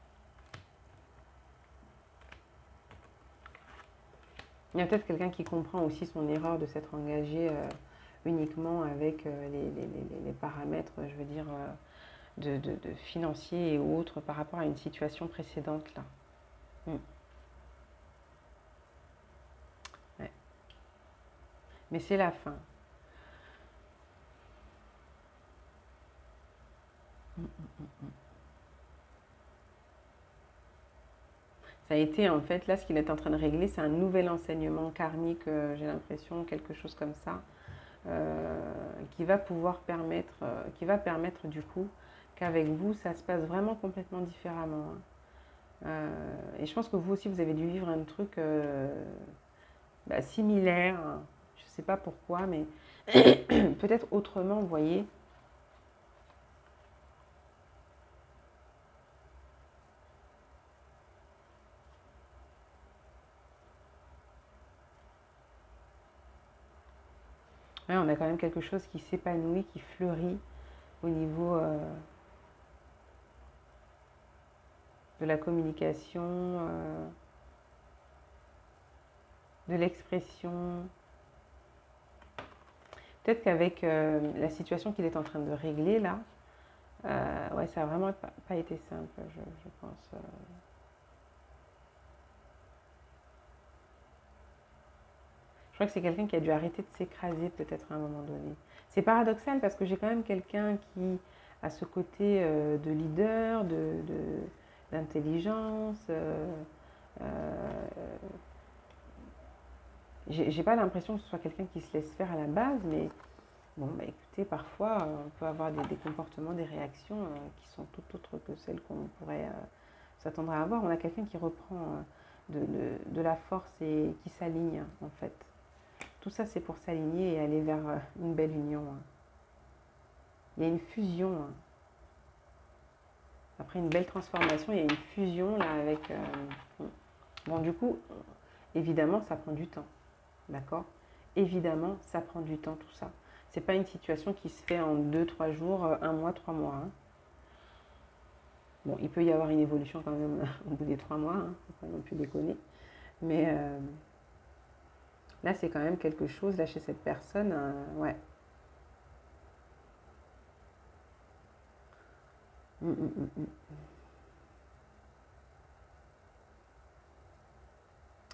Il y a peut-être quelqu'un qui comprend aussi son erreur de s'être engagé uniquement avec les paramètres, je veux dire, de financiers et autres par rapport à une situation précédente, là. Ouais. Mais c'est la fin. Ça a été en fait, là ce qu'il est en train de régler, c'est un nouvel enseignement karmique, j'ai l'impression, quelque chose comme ça, qui va pouvoir permettre, qui va permettre du coup qu'avec vous, ça se passe vraiment complètement différemment, hein. Et je pense que vous aussi, vous avez dû vivre un truc similaire, hein. Je ne sais pas pourquoi, mais peut-être autrement, vous voyez. Ouais, on a quand même quelque chose qui s'épanouit, qui fleurit au niveau de la communication, de l'expression. Peut-être qu'avec la situation qu'il est en train de régler là, ouais, ça n'a vraiment pas été simple, je pense. Je crois que c'est quelqu'un qui a dû arrêter de s'écraser peut-être à un moment donné. C'est paradoxal parce que j'ai quand même quelqu'un qui a ce côté de leader, d'intelligence. J'ai pas l'impression que ce soit quelqu'un qui se laisse faire à la base, mais bon, bah écoutez, parfois on peut avoir des comportements, des réactions qui sont tout autres que celles qu'on pourrait s'attendre à avoir. On a quelqu'un qui reprend de la force et qui s'aligne en fait. Tout ça, c'est pour s'aligner et aller vers une belle union, hein. Il y a une fusion, hein. Après une belle transformation, il y a une fusion là avec. Bon, du coup, évidemment, ça prend du temps, d'accord? Évidemment, ça prend du temps tout ça. C'est pas une situation qui se fait en 2, 3 jours, un mois, 3 mois, hein. Bon, il peut y avoir une évolution quand même au bout des 3 mois, hein, faut pas non plus déconner. Mais là, c'est quand même quelque chose, là, chez cette personne, ouais. Mm, mm, mm, mm.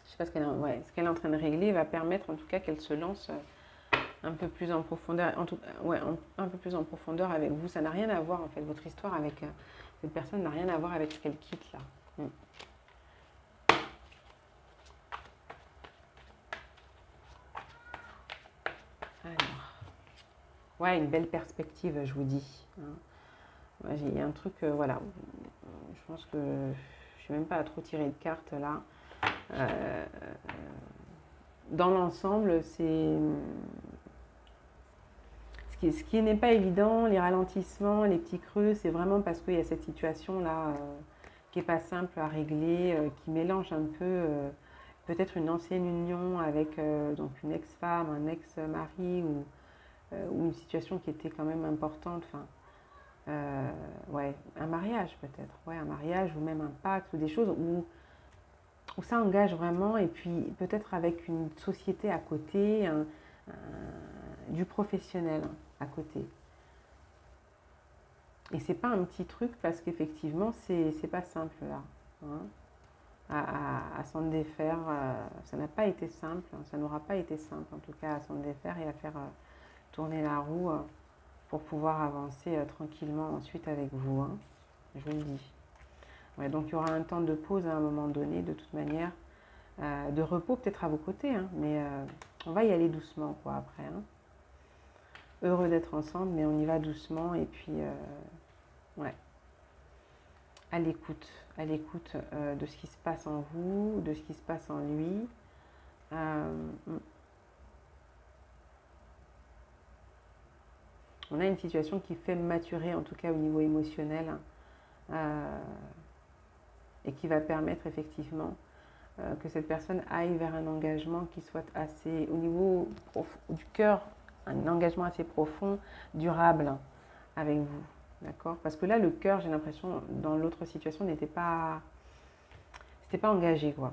Je sais pas ce qu'elle est en train de régler va permettre en tout cas qu'elle se lance un peu plus en profondeur, un peu plus en profondeur avec vous. Ça n'a rien à voir en fait, votre histoire avec cette personne n'a rien à voir avec ce qu'elle quitte là. Alors, ouais, une belle perspective, je vous dis, hein. Ouais, il y a un truc, voilà, je pense que je ne suis même pas à trop tirer de cartes là. Dans l'ensemble, c'est ce qui n'est pas évident, les ralentissements, les petits creux, c'est vraiment parce qu'il y a cette situation-là qui n'est pas simple à régler, qui mélange un peu peut-être une ancienne union avec donc une ex-femme, un ex-mari ou une situation qui était quand même importante. Enfin, ouais, un mariage peut-être, ouais, un mariage ou même un pacte ou des choses où ça engage vraiment et puis peut-être avec une société à côté, du professionnel à côté. Et c'est pas un petit truc parce qu'effectivement, c'est pas simple là, hein, à s'en défaire. Ça n'a pas été simple, hein, ça n'aura pas été simple en tout cas à s'en défaire et à faire tourner la roue pour pouvoir avancer tranquillement ensuite avec vous, hein, je vous le dis. Ouais, donc il y aura un temps de pause à un moment donné, de toute manière, de repos peut-être à vos côtés, hein, mais on va y aller doucement quoi après, hein. Heureux d'être ensemble, mais on y va doucement et puis ouais, à l'écoute de ce qui se passe en vous, de ce qui se passe en lui. On a une situation qui fait maturer, en tout cas au niveau émotionnel, et qui va permettre effectivement que cette personne aille vers un engagement qui soit assez, au niveau du cœur, un engagement assez profond, durable avec vous. D'accord? Parce que là, le cœur, j'ai l'impression, dans l'autre situation, c'était pas engagé, quoi.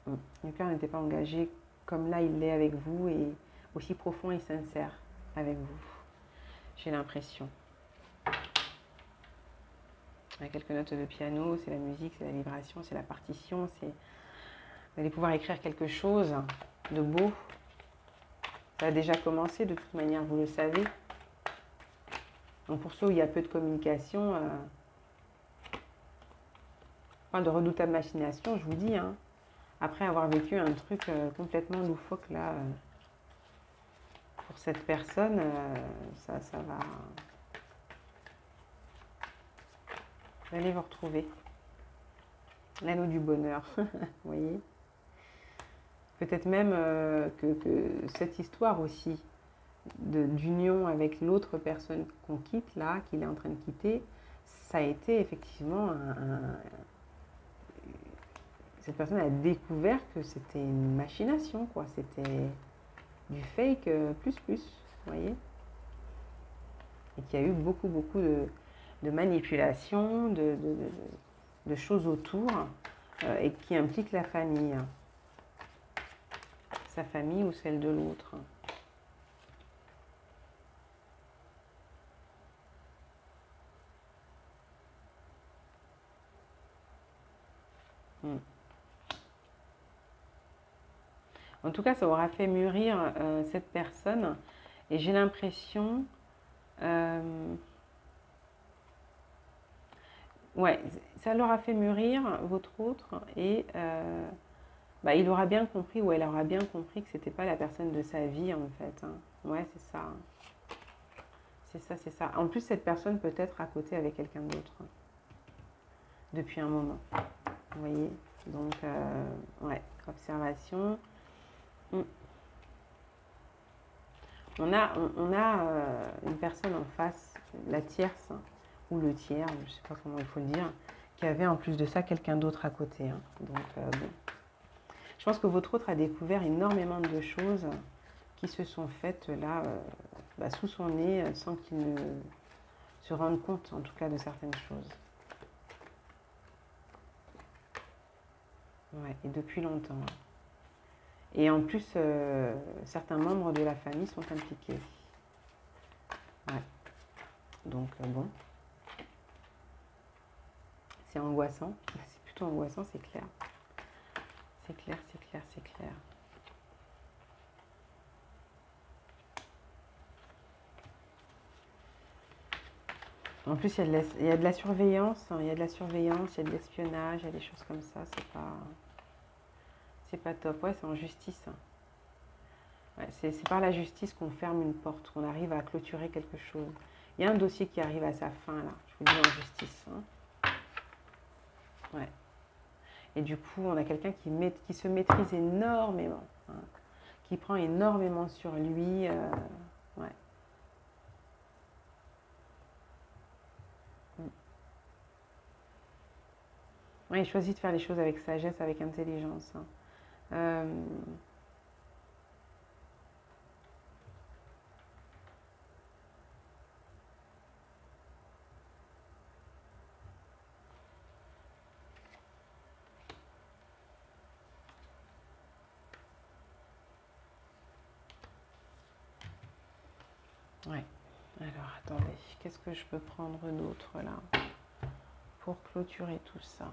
Le cœur n'était pas engagé comme là, il l'est avec vous et aussi profond et sincère avec vous. J'ai l'impression. Il y a quelques notes de piano, c'est la musique, c'est la vibration, c'est la partition, c'est... Vous allez pouvoir écrire quelque chose de beau. Ça a déjà commencé, de toute manière, vous le savez. Donc pour ceux où il y a peu de communication, de redoutable machination, je vous dis, hein, après avoir vécu un truc complètement loufoque là, pour cette personne, ça va... Vous allez vous retrouver. L'anneau du bonheur, vous voyez. Peut-être même que cette histoire aussi d'union avec l'autre personne qu'on quitte là, qu'il est en train de quitter, ça a été effectivement cette personne a découvert que c'était une machination, quoi. C'était du fake plus, vous voyez. Et qu'il y a eu beaucoup de manipulations, de choses autour, et qui impliquent la famille. Sa famille ou celle de l'autre. En tout cas, ça aura fait mûrir cette personne. Et j'ai l'impression... ouais, ça l'aura fait mûrir, votre autre. Et il aura bien compris, ou elle aura bien compris que c'était pas la personne de sa vie, en fait. Hein. Ouais, c'est ça. C'est ça. En plus, cette personne peut être à côté avec quelqu'un d'autre. Depuis un moment. Vous voyez? Donc, ouais, observation. On a une personne en face, la tierce, ou le tiers, je ne sais pas comment il faut le dire, qui avait en plus de ça quelqu'un d'autre à côté. Hein. Donc, bon. Je pense que votre autre a découvert énormément de choses qui se sont faites là, sous son nez, sans qu'il ne se rende compte, en tout cas, de certaines choses. Ouais, et depuis longtemps. Hein. Et en plus, certains membres de la famille sont impliqués. Ouais. Donc, bon. C'est angoissant. C'est plutôt angoissant, c'est clair. C'est clair. En plus, il y a de la surveillance, hein, il y a de l'espionnage, il y a des choses comme ça. C'est pas top. Ouais, c'est en justice. Hein. Ouais, c'est par la justice qu'on ferme une porte, qu'on arrive à clôturer quelque chose. Il y a un dossier qui arrive à sa fin, là. Je vous dis en justice. Hein. Ouais. Et du coup, on a quelqu'un qui se maîtrise énormément, hein, qui prend énormément sur lui. Ouais. Ouais, il choisit de faire les choses avec sagesse, avec intelligence. Hein. Ouais. Alors, attendez, qu'est-ce que je peux prendre d'autre là pour clôturer tout ça?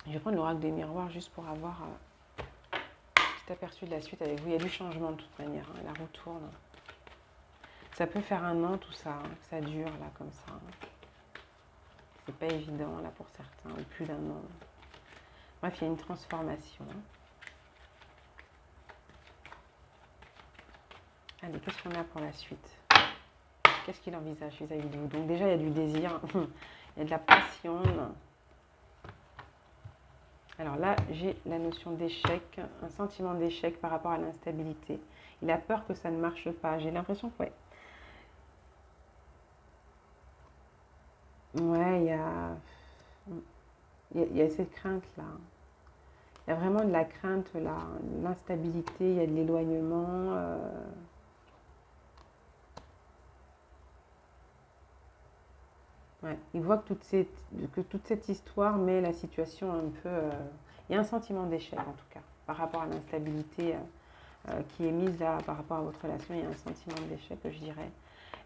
Je vais prendre l'oracle des miroirs juste pour avoir un petit aperçu de la suite avec vous. Il y a du changement de toute manière, hein, la roue tourne. Ça peut faire un an tout ça, hein, que ça dure là comme ça. Hein. C'est pas évident là pour certains, ou plus d'un an. Bref, il y a une transformation. Hein. Allez, qu'est-ce qu'on a pour la suite? Qu'est-ce qu'il envisage vis-à-vis de vous? Donc déjà, il y a du désir, il y a de la passion. Alors là, j'ai la notion d'échec, un sentiment d'échec par rapport à l'instabilité. Il a peur que ça ne marche pas. J'ai l'impression que, ouais. Ouais, il y a cette crainte-là. Il y a vraiment de la crainte, là, de l'instabilité, il y a de l'éloignement. Ouais. Il voit que toute cette histoire met la situation un peu... il y a un sentiment d'échec, en tout cas, par rapport à l'instabilité qui est mise là, par rapport à votre relation. Il y a un sentiment d'échec, je dirais.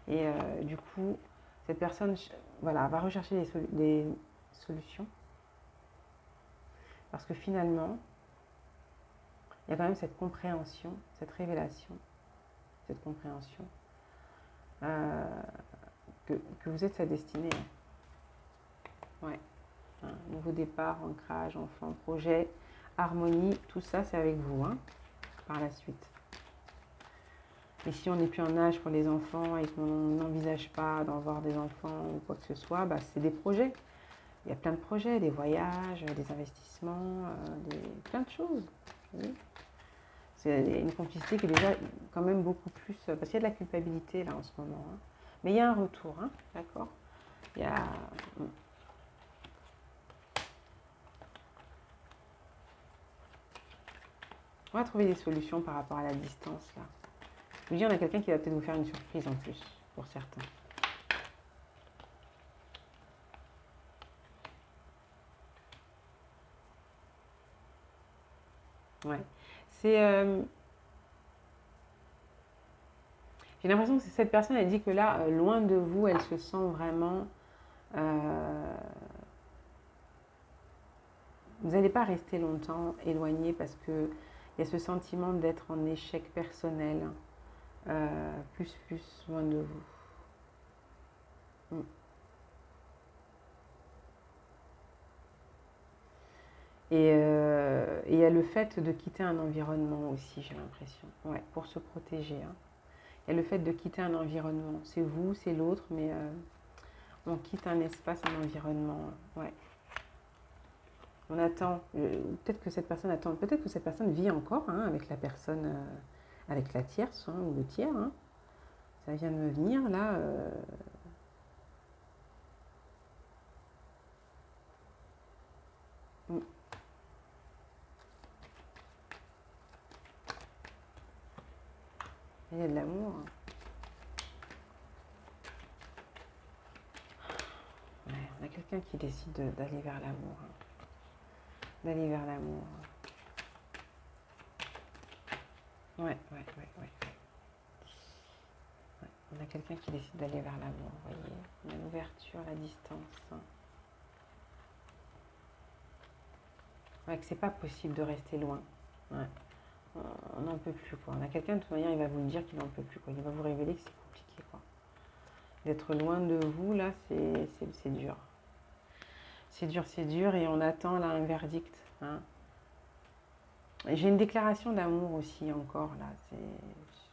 Et du coup, cette personne, voilà, va rechercher des solutions. Parce que finalement, il y a quand même cette compréhension, cette révélation, cette compréhension euh, que vous êtes sa destinée. Ouais. Nouveau départ, ancrage, enfant, projet, harmonie, tout ça c'est avec vous par la suite. Et si on n'est plus en âge pour les enfants et qu'on n'envisage pas d'en voir des enfants ou quoi que ce soit, bah, c'est des projets. Il y a plein de projets, des voyages, des investissements, plein de choses. C'est une complicité qui est déjà quand même beaucoup plus... Parce qu'il y a de la culpabilité là en ce moment. Mais il y a un retour, d'accord. Il y a... On va trouver des solutions par rapport à la distance là. Je vous dis, on a quelqu'un qui va peut-être vous faire une surprise en plus, pour certains. Ouais. C'est... j'ai l'impression que cette personne, elle dit que là, loin de vous, elle se sent vraiment... vous n'allez pas rester longtemps éloigné parce qu'il y a ce sentiment d'être en échec personnel, plus loin de vous. Et il y a le fait de quitter un environnement aussi, j'ai l'impression, ouais, pour se protéger. Il y a le fait de quitter un environnement. C'est vous, c'est l'autre, mais on quitte un espace, un environnement. Ouais. On attend, peut-être que cette personne attend, peut-être que cette personne vit encore avec la personne, avec la tierce ou le tiers. Ça vient de me venir là. Il y a de l'amour. Ouais, on a quelqu'un qui décide d'aller vers l'amour. D'aller vers l'amour. Ouais. On a quelqu'un qui décide d'aller vers l'amour, vous voyez. Il y a l'ouverture, la distance. Ouais, que c'est pas possible de rester loin. Ouais. On n'en peut plus, quoi. On a quelqu'un, de toute manière, il va vous le dire qu'il n'en peut plus, quoi. Il va vous révéler que c'est compliqué, quoi. D'être loin de vous, là, c'est dur. C'est dur, et on attend, là, un verdict. J'ai une déclaration d'amour aussi, encore, là, c'est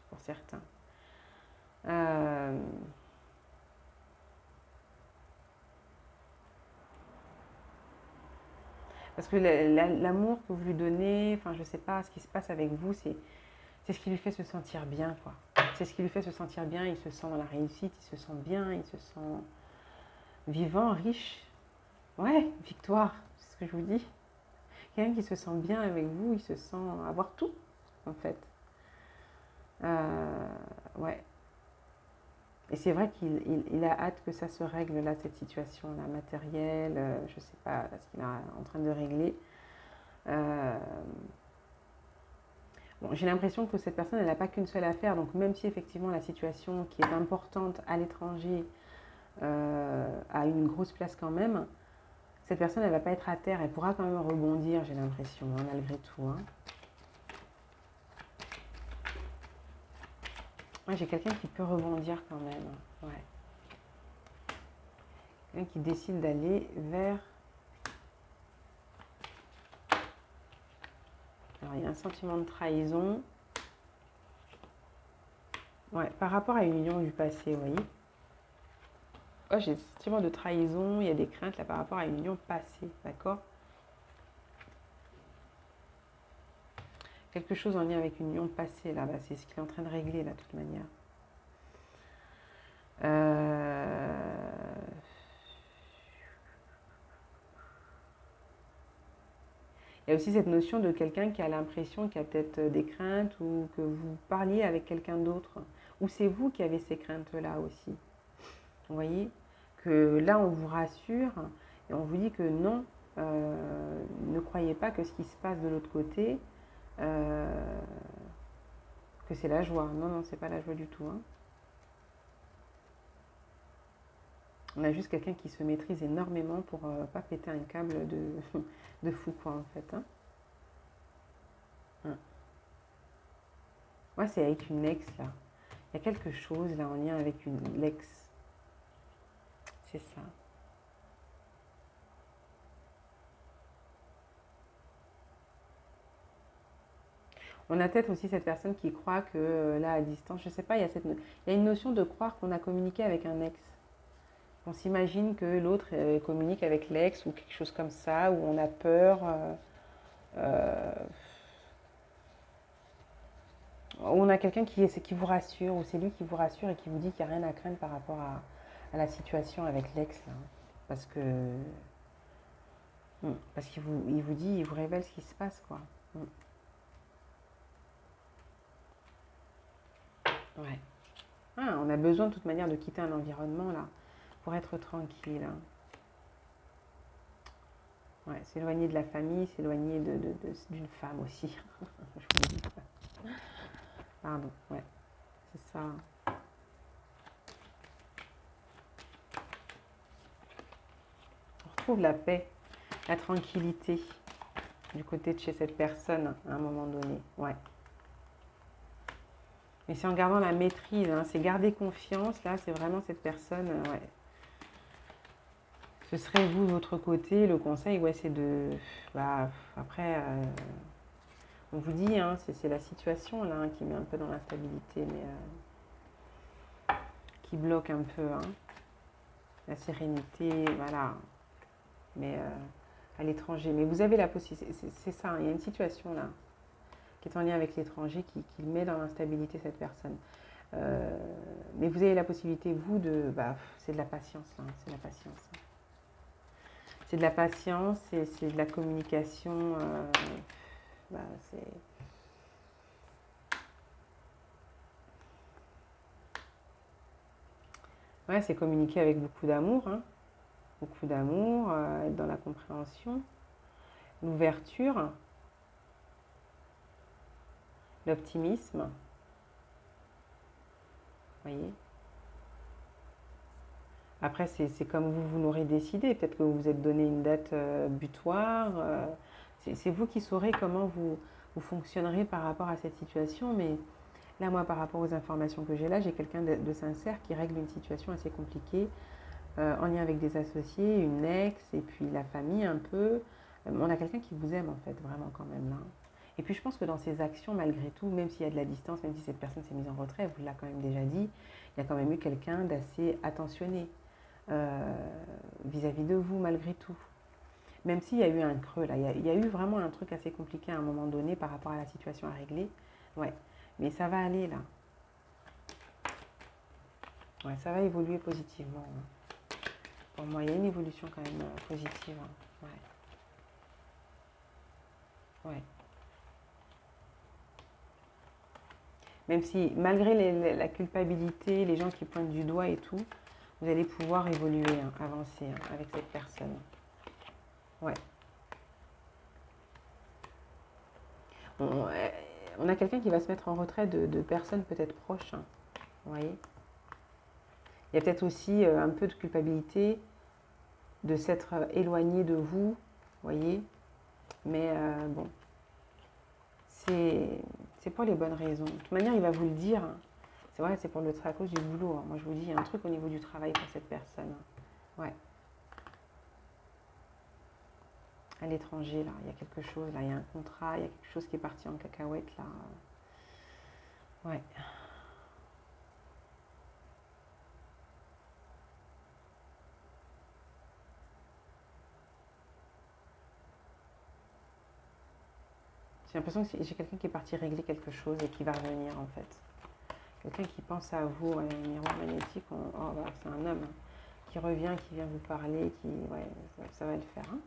pour certains. Parce que l'amour que vous lui donnez, enfin, je sais pas, ce qui se passe avec vous, c'est ce qui lui fait se sentir bien, quoi. C'est ce qui lui fait se sentir bien, il se sent dans la réussite, il se sent bien, il se sent vivant, riche. Ouais, victoire, c'est ce que je vous dis. Quelqu'un qui se sent bien avec vous, il se sent avoir tout, en fait. Ouais. Et c'est vrai qu'il a hâte que ça se règle, là, cette situation-là, matérielle, je sais pas ce qu'il est en train de régler. Bon, j'ai l'impression que cette personne, elle n'a pas qu'une seule affaire, donc même si effectivement la situation qui est importante à l'étranger a une grosse place quand même, cette personne, elle ne va pas être à terre, elle pourra quand même rebondir, j'ai l'impression, malgré tout. Ouais, j'ai quelqu'un qui peut rebondir quand même. Ouais. Quelqu'un qui décide d'aller vers... Alors, il y a un sentiment de trahison. Ouais, par rapport à une union du passé, vous voyez. Oh, j'ai un sentiment de trahison, il y a des craintes là par rapport à une union passée, d'accord. Quelque chose en lien avec une union passée, là, c'est ce qu'il est en train de régler, là, de toute manière. Il y a aussi cette notion de quelqu'un qui a l'impression qu'il y a peut-être des craintes ou que vous parliez avec quelqu'un d'autre. Ou c'est vous qui avez ces craintes-là aussi. Vous voyez que là, on vous rassure et on vous dit que non, ne croyez pas que ce qui se passe de l'autre côté, que c'est la joie. Non, non, c'est pas la joie du tout. Hein. On a juste quelqu'un qui se maîtrise énormément pour pas péter un câble de fou, quoi, en fait. Hein. Moi, c'est avec une ex, là. Il y a quelque chose, là, en lien avec l'ex. C'est ça. On a peut-être aussi cette personne qui croit que, là, à distance, je sais pas, il y a une notion de croire qu'on a communiqué avec un ex. On s'imagine que l'autre communique avec l'ex ou quelque chose comme ça, où on a peur. Euh, on a quelqu'un qui vous rassure, ou c'est lui qui vous rassure et qui vous dit qu'il n'y a rien à craindre par rapport à la situation avec l'ex, là. Parce que. Parce il vous dit, il vous révèle ce qui se passe, quoi. Ouais. Ah, on a besoin de toute manière de quitter un environnement, là, pour être tranquille. Hein. Ouais, s'éloigner de la famille, s'éloigner d'une femme aussi. Je vous le dis. Pardon, ouais, c'est ça. On retrouve la paix, la tranquillité du côté de chez cette personne à un moment donné. Ouais. Mais c'est en gardant la maîtrise, hein, c'est garder confiance, là, c'est vraiment cette personne, ouais. Ce serait vous de votre côté, le conseil, ouais, c'est de. Bah, après, on vous dit, hein, c'est la situation là hein, qui met un peu dans l'instabilité, mais qui bloque un peu hein, la sérénité, voilà. Mais à l'étranger. Mais vous avez la possibilité, c'est ça, hein, il y a une situation là qui est en lien avec l'étranger qui met dans l'instabilité cette personne. Mais vous avez la possibilité, vous, c'est de la patience, là, c'est de la patience. C'est de la patience, c'est de la communication, c'est. Ouais, c'est communiquer avec beaucoup d'amour, hein. Beaucoup d'amour, être dans la compréhension, l'ouverture, l'optimisme, voyez. Après, c'est comme vous l'aurez décidé. Peut-être que vous vous êtes donné une date butoir. C'est vous qui saurez comment vous fonctionnerez par rapport à cette situation. Mais là, moi, par rapport aux informations que j'ai là, j'ai quelqu'un de sincère qui règle une situation assez compliquée en lien avec des associés, une ex et puis la famille un peu. On a quelqu'un qui vous aime en fait, vraiment quand même là. Et puis je pense que dans ses actions, malgré tout, même s'il y a de la distance, même si cette personne s'est mise en retrait, vous l'a quand même déjà dit, il y a quand même eu quelqu'un d'assez attentionné vis-à-vis de vous, malgré tout. Même s'il y a eu un creux là, il y a eu vraiment un truc assez compliqué à un moment donné par rapport à la situation à régler. Ouais, mais ça va aller là. Ouais, ça va évoluer positivement. Hein. Pour moi, il y a une évolution quand même positive. Hein. Ouais. Ouais. Même si, malgré la culpabilité, les gens qui pointent du doigt et tout, vous allez pouvoir évoluer, hein, avancer hein, avec cette personne. Ouais. On a quelqu'un qui va se mettre en retrait de personnes peut-être proches. Hein, vous voyez. Il y a peut-être aussi un peu de culpabilité de s'être éloigné de vous, vous voyez. Mais bon, c'est pour les bonnes raisons. De toute manière, il va vous le dire. Hein. C'est vrai, c'est à cause du boulot. Hein. Moi, je vous dis, il y a un truc au niveau du travail pour cette personne. Ouais. À l'étranger, là, il y a quelque chose, là, il y a un contrat, il y a quelque chose qui est parti en cacahuète, là. Ouais. J'ai l'impression que j'ai quelqu'un qui est parti régler quelque chose et qui va revenir en fait. Quelqu'un qui pense à vous, ouais, un miroir magnétique, oh, voilà, c'est un homme qui revient, qui vient vous parler, ouais, ça va le faire. Hein.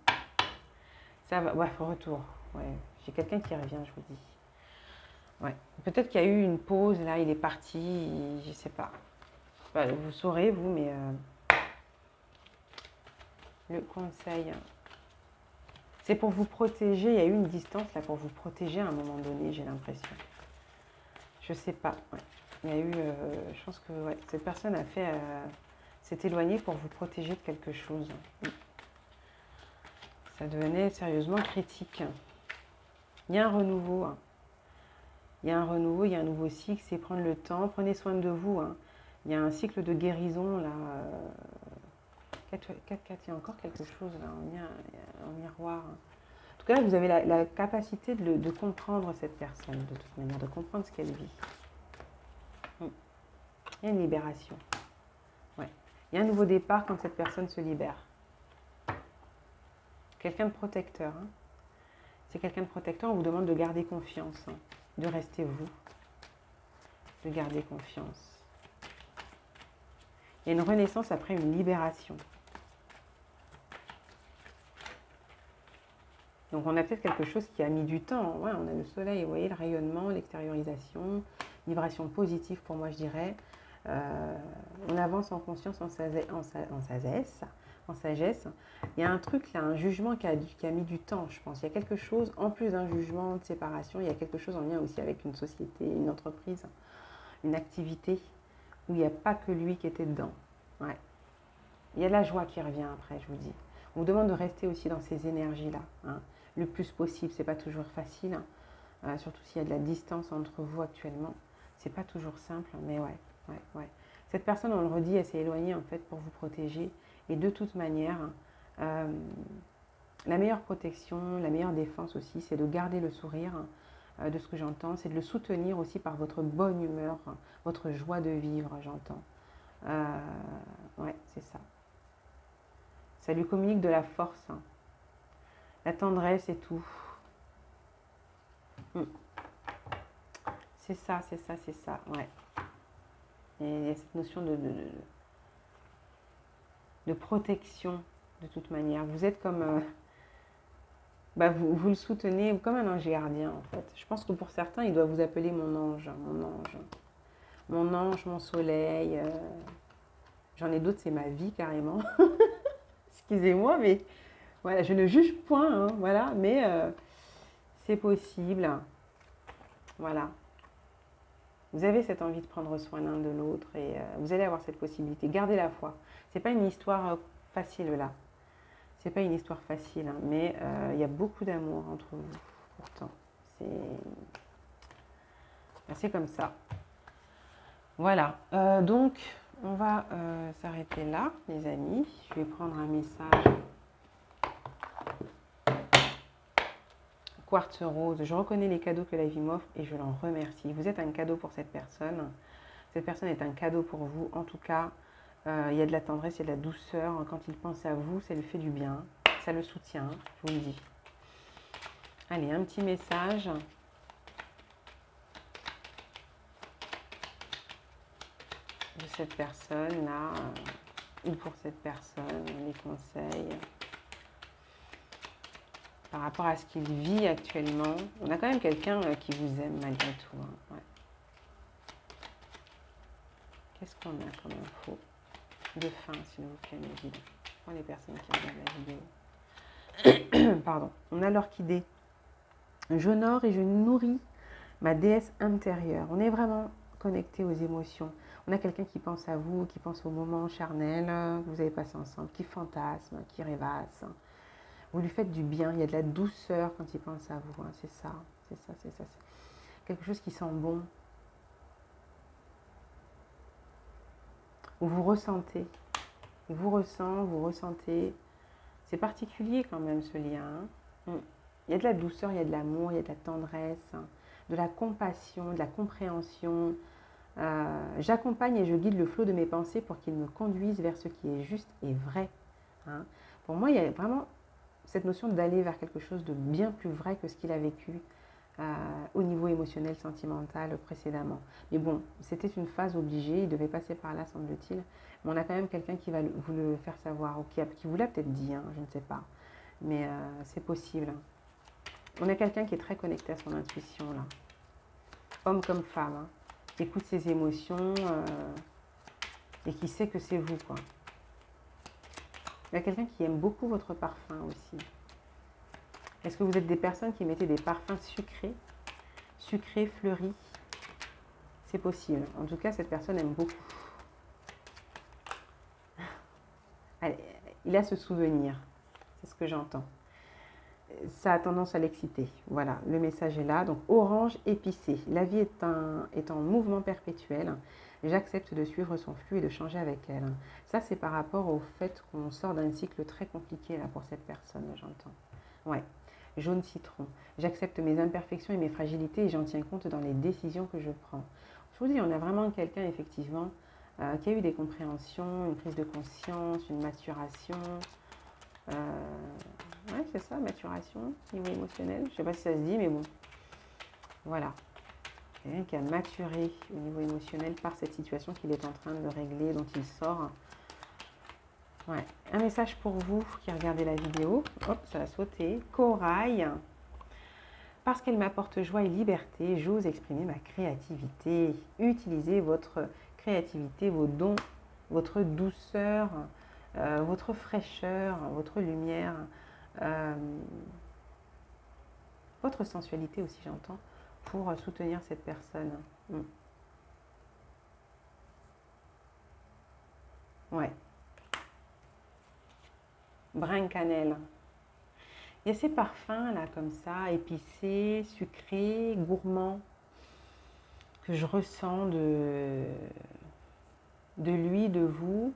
Ça va, ouais, retour. Ouais, j'ai quelqu'un qui revient, je vous dis. Ouais. Peut-être qu'il y a eu une pause, là, il est parti, je sais pas. Enfin, vous saurez, vous, mais le conseil, c'est pour vous protéger. Il y a eu une distance, là, pour vous protéger à un moment donné, j'ai l'impression. Je sais pas. Ouais. Il y a eu, je pense que ouais, cette personne a fait, s'est éloignée pour vous protéger de quelque chose. Ça devenait sérieusement critique. Il y a un renouveau. Hein. Il y a un renouveau, il y a un nouveau cycle, c'est prendre le temps, prenez soin de vous. Hein. Il y a un cycle de guérison là. 4, il y a encore quelque chose là en miroir. En tout cas, vous avez la capacité de comprendre cette personne, de toute manière, de comprendre ce qu'elle vit. Il y a une libération. Ouais. Il y a un nouveau départ quand cette personne se libère. Quelqu'un de protecteur. Hein. C'est quelqu'un de protecteur, on vous demande de garder confiance, hein, de rester vous, de garder confiance. Il y a une renaissance après une libération. Donc on a peut-être quelque chose qui a mis du temps. Ouais, on a le soleil, vous voyez, le rayonnement, l'extériorisation, vibration positive pour moi je dirais. On avance en conscience, en sagesse. Il y a un truc là, un jugement qui a mis du temps, je pense. Il y a quelque chose, en plus d'un jugement de séparation, il y a quelque chose en lien aussi avec une société, une entreprise, une activité, où il n'y a pas que lui qui était dedans. Ouais. Il y a de la joie qui revient après, je vous dis. On vous demande de rester aussi dans ces énergies-là, hein, le plus possible. C'est pas toujours facile, hein, surtout s'il y a de la distance entre vous actuellement. C'est pas toujours simple, mais ouais. Cette personne, on le redit, elle s'est éloignée en fait pour vous protéger. Et de toute manière, la meilleure protection, la meilleure défense aussi, c'est de garder le sourire. De ce que j'entends, c'est de le soutenir aussi par votre bonne humeur, votre joie de vivre, j'entends. Ouais, c'est ça. Ça lui communique de la force, hein. La tendresse et tout. C'est ça, ouais. Et il y a cette notion de protection, de toute manière. Vous êtes comme... vous le soutenez comme un ange gardien, en fait. Je pense que pour certains, il doit vous appeler mon ange, mon ange. Mon ange, mon soleil. J'en ai d'autres, c'est ma vie, carrément. Excusez-moi, mais... Voilà, je ne juge point, hein, voilà, mais c'est possible. Voilà. Vous avez cette envie de prendre soin l'un de l'autre et vous allez avoir cette possibilité. Gardez la foi. C'est pas une histoire facile là. C'est pas une histoire facile, hein, mais il y a beaucoup d'amour entre vous. Pourtant, c'est comme ça. Voilà. Donc, on va s'arrêter là, les amis. Je vais prendre un message. Quartz rose, je reconnais les cadeaux que la vie m'offre et je l'en remercie. Vous êtes un cadeau pour cette personne. Cette personne est un cadeau pour vous. En tout cas, il y a de la tendresse, il y a de la douceur. Quand il pense à vous, ça lui fait du bien. Ça le soutient, je vous le dis. Allez, un petit message. De cette personne-là, ou pour cette personne, les conseils. Par rapport à ce qu'il vit actuellement. On a quand même quelqu'un qui vous aime malgré tout. Hein. Ouais. Qu'est-ce qu'on a comme info de fin, s'il vous plaît, mes guides, pour les personnes qui regardent la vidéo. Pardon. On a l'orchidée. J'honore et je nourris ma déesse intérieure. On est vraiment connecté aux émotions. On a quelqu'un qui pense à vous, qui pense aux moments charnels que vous avez passés ensemble, qui fantasme, qui rêvasse. Vous lui faites du bien, il y a de la douceur quand il pense à vous. Hein. C'est ça. C'est quelque chose qui sent bon. Où vous ressentez. Il vous ressent, vous ressentez. C'est particulier quand même ce lien. Hein. Il y a de la douceur, il y a de l'amour, il y a de la tendresse, hein, de la compassion, de la compréhension. J'accompagne et je guide le flot de mes pensées pour qu'il me conduise vers ce qui est juste et vrai. Hein. Pour moi, il y a vraiment cette notion d'aller vers quelque chose de bien plus vrai que ce qu'il a vécu au niveau émotionnel, sentimental précédemment. Mais bon, c'était une phase obligée, il devait passer par là, semble-t-il. Mais on a quand même quelqu'un qui va vous le faire savoir, ou qui vous l'a peut-être dit, hein, je ne sais pas. Mais c'est possible. On a quelqu'un qui est très connecté à son intuition, là. Homme comme femme, hein, qui écoute ses émotions et qui sait que c'est vous, quoi. Il y a quelqu'un qui aime beaucoup votre parfum aussi. Est-ce que vous êtes des personnes qui mettez des parfums sucrés, fleuris? C'est possible. En tout cas, cette personne aime beaucoup. Allez, il a ce souvenir. C'est ce que j'entends. Ça a tendance à l'exciter. Voilà, le message est là. Donc, orange épicé. La vie est en mouvement perpétuel. J'accepte de suivre son flux et de changer avec elle. Ça, c'est par rapport au fait qu'on sort d'un cycle très compliqué là, pour cette personne, j'entends. Ouais. Jaune citron. J'accepte mes imperfections et mes fragilités et j'en tiens compte dans les décisions que je prends. Je vous dis, on a vraiment quelqu'un, effectivement, qui a eu des compréhensions, une prise de conscience, une maturation. Ouais, c'est ça, maturation, niveau émotionnel. Je ne sais pas si ça se dit, mais bon. Voilà. Quelqu'un qui a maturé au niveau émotionnel par cette situation qu'il est en train de régler, dont il sort. Ouais. Un message pour vous qui regardez la vidéo. Hop, ça a sauté. Corail. Parce qu'elle m'apporte joie et liberté, j'ose exprimer ma créativité. Utilisez votre créativité, vos dons, votre douceur, votre fraîcheur, votre lumière, votre sensualité aussi, j'entends, pour soutenir cette personne. Ouais. Brin cannelle. Il y a ces parfums là comme ça, épicés, sucrés, gourmands, que je ressens de lui, de vous.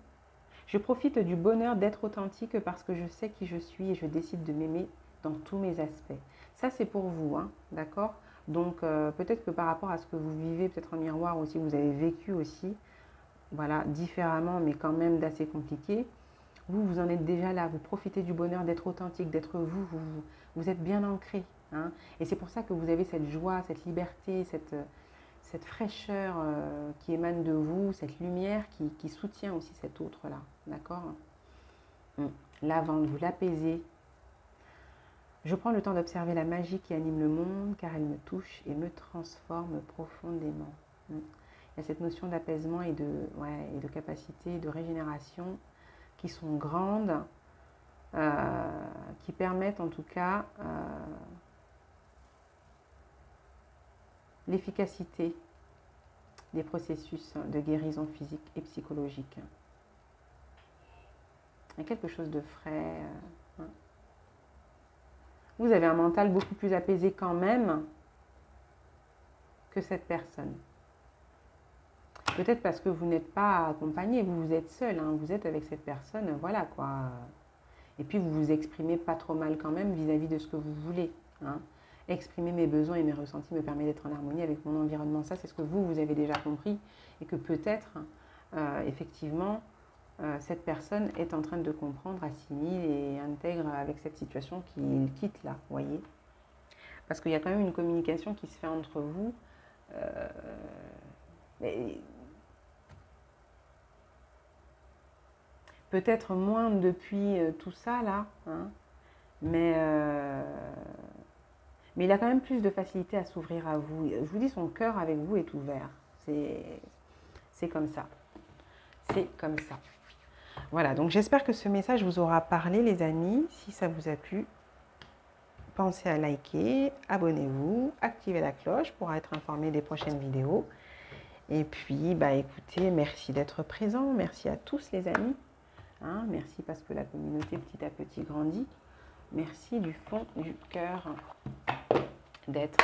Je profite du bonheur d'être authentique parce que je sais qui je suis et je décide de m'aimer dans tous mes aspects. Ça, c'est pour vous, hein, d'accord? Donc, peut-être que par rapport à ce que vous vivez, peut-être en miroir aussi, vous avez vécu aussi, voilà, différemment, mais quand même d'assez compliqué. Vous en êtes déjà là, vous profitez du bonheur d'être authentique, d'être vous, vous êtes bien ancré. Hein, et c'est pour ça que vous avez cette joie, cette liberté, cette fraîcheur qui émane de vous, cette lumière qui soutient aussi cet autre-là. D'accord? Lavande, vous l'apaisez. Je prends le temps d'observer la magie qui anime le monde car elle me touche et me transforme profondément. Il y a cette notion d'apaisement et de capacité de régénération qui sont grandes, qui permettent en tout cas l'efficacité des processus de guérison physique et psychologique. Il y a quelque chose de frais. Vous avez un mental beaucoup plus apaisé quand même que cette personne. Peut-être parce que vous n'êtes pas accompagné, vous êtes seul, hein, vous êtes avec cette personne, voilà quoi. Et puis vous vous exprimez pas trop mal quand même vis-à-vis de ce que vous voulez. Hein. Exprimer mes besoins et mes ressentis me permet d'être en harmonie avec mon environnement. Ça, c'est ce que vous avez déjà compris. Et que peut-être, effectivement, cette personne est en train de comprendre, assimile et intègre avec cette situation qu'il quitte là, vous voyez. Parce qu'il y a quand même une communication qui se fait entre vous. Peut-être moins depuis tout ça là, hein, mais il a quand même plus de facilité à s'ouvrir à vous. Je vous dis, son cœur avec vous est ouvert. C'est comme ça. C'est comme ça. Voilà, donc j'espère que ce message vous aura parlé, les amis. Si ça vous a plu, pensez à liker, abonnez-vous, activez la cloche pour être informé des prochaines vidéos. Et puis, écoutez, merci d'être présent. Merci à tous, les amis. Hein, merci parce que la communauté petit à petit grandit. Merci du fond du cœur d'être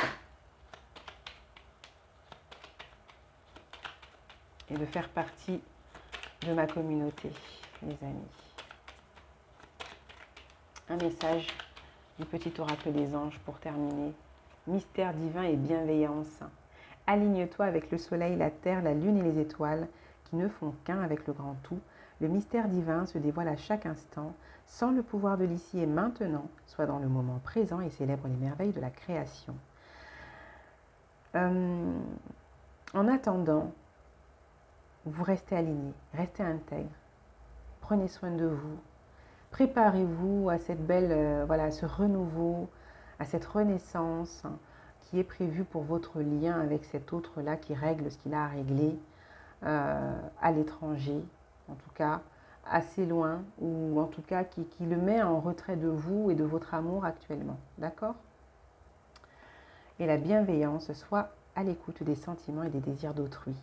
et de faire partie de ma communauté, les amis. Un message du petit oracle des anges pour terminer. Mystère divin et bienveillance. Aligne-toi avec le soleil, la terre, la lune et les étoiles qui ne font qu'un avec le grand tout. Le mystère divin se dévoile à chaque instant, sans le pouvoir de l'ici et maintenant, soit dans le moment présent et célèbre les merveilles de la création. En attendant, vous restez aligné, restez intègre, prenez soin de vous, préparez-vous à cette belle, voilà, à ce renouveau, à cette renaissance qui est prévue pour votre lien avec cet autre-là qui règle ce qu'il a à régler à l'étranger, en tout cas assez loin, ou en tout cas qui le met en retrait de vous et de votre amour actuellement, d'accord? Et la bienveillance, soit à l'écoute des sentiments et des désirs d'autrui.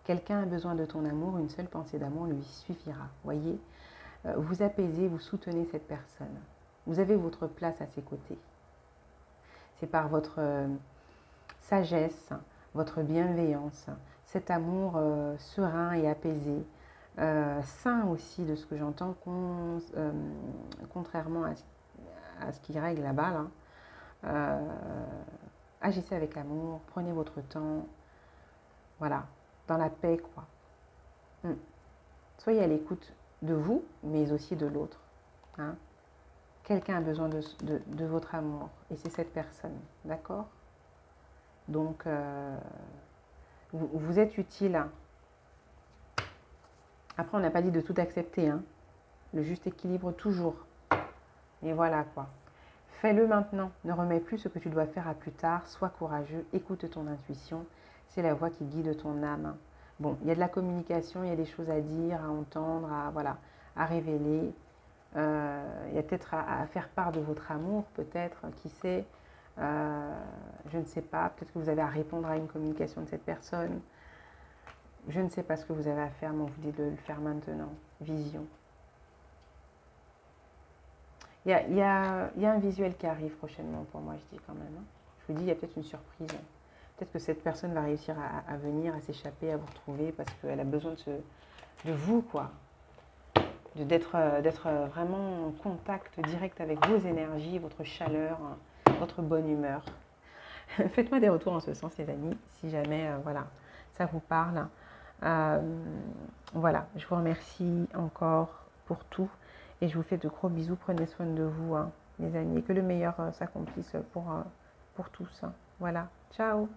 Quelqu'un a besoin de ton amour, une seule pensée d'amour lui suffira. Voyez, vous apaisez, vous soutenez cette personne. Vous avez votre place à ses côtés. C'est par votre sagesse, votre bienveillance, cet amour serein et apaisé, sain aussi de ce que j'entends, contrairement à ce qui règle là-bas. Là. Agissez avec amour, prenez votre temps, voilà, dans la paix, quoi. Soyez à l'écoute de vous, mais aussi de l'autre. Hein. Quelqu'un a besoin de votre amour, et c'est cette personne, d'accord? Donc, vous êtes utile. Après, on n'a pas dit de tout accepter, hein. Le juste équilibre toujours. Et voilà, quoi. Fais-le maintenant, ne remets plus ce que tu dois faire à plus tard, sois courageux, écoute ton intuition, c'est la voix qui guide ton âme. Bon, il y a de la communication, il y a des choses à dire, à entendre, voilà, à révéler. Il y a peut-être à faire part de votre amour, peut-être, qui sait, je ne sais pas, peut-être que vous avez à répondre à une communication de cette personne. Je ne sais pas ce que vous avez à faire, mais on vous dit de le faire maintenant. Vision. Il y a un visuel qui arrive prochainement pour moi, je dis quand même. Hein. Je vous dis, il y a peut-être une surprise. Peut-être que cette personne va réussir à venir, à s'échapper, à vous retrouver parce qu'elle a besoin de vous, quoi. D'être vraiment en contact direct avec vos énergies, votre chaleur, votre bonne humeur. Faites-moi des retours en ce sens, les amis, si jamais voilà, ça vous parle. Voilà, je vous remercie encore pour tout et je vous fais de gros bisous. Prenez soin de vous, hein, les amis, et que le meilleur s'accomplisse pour tous. Hein. Voilà, ciao!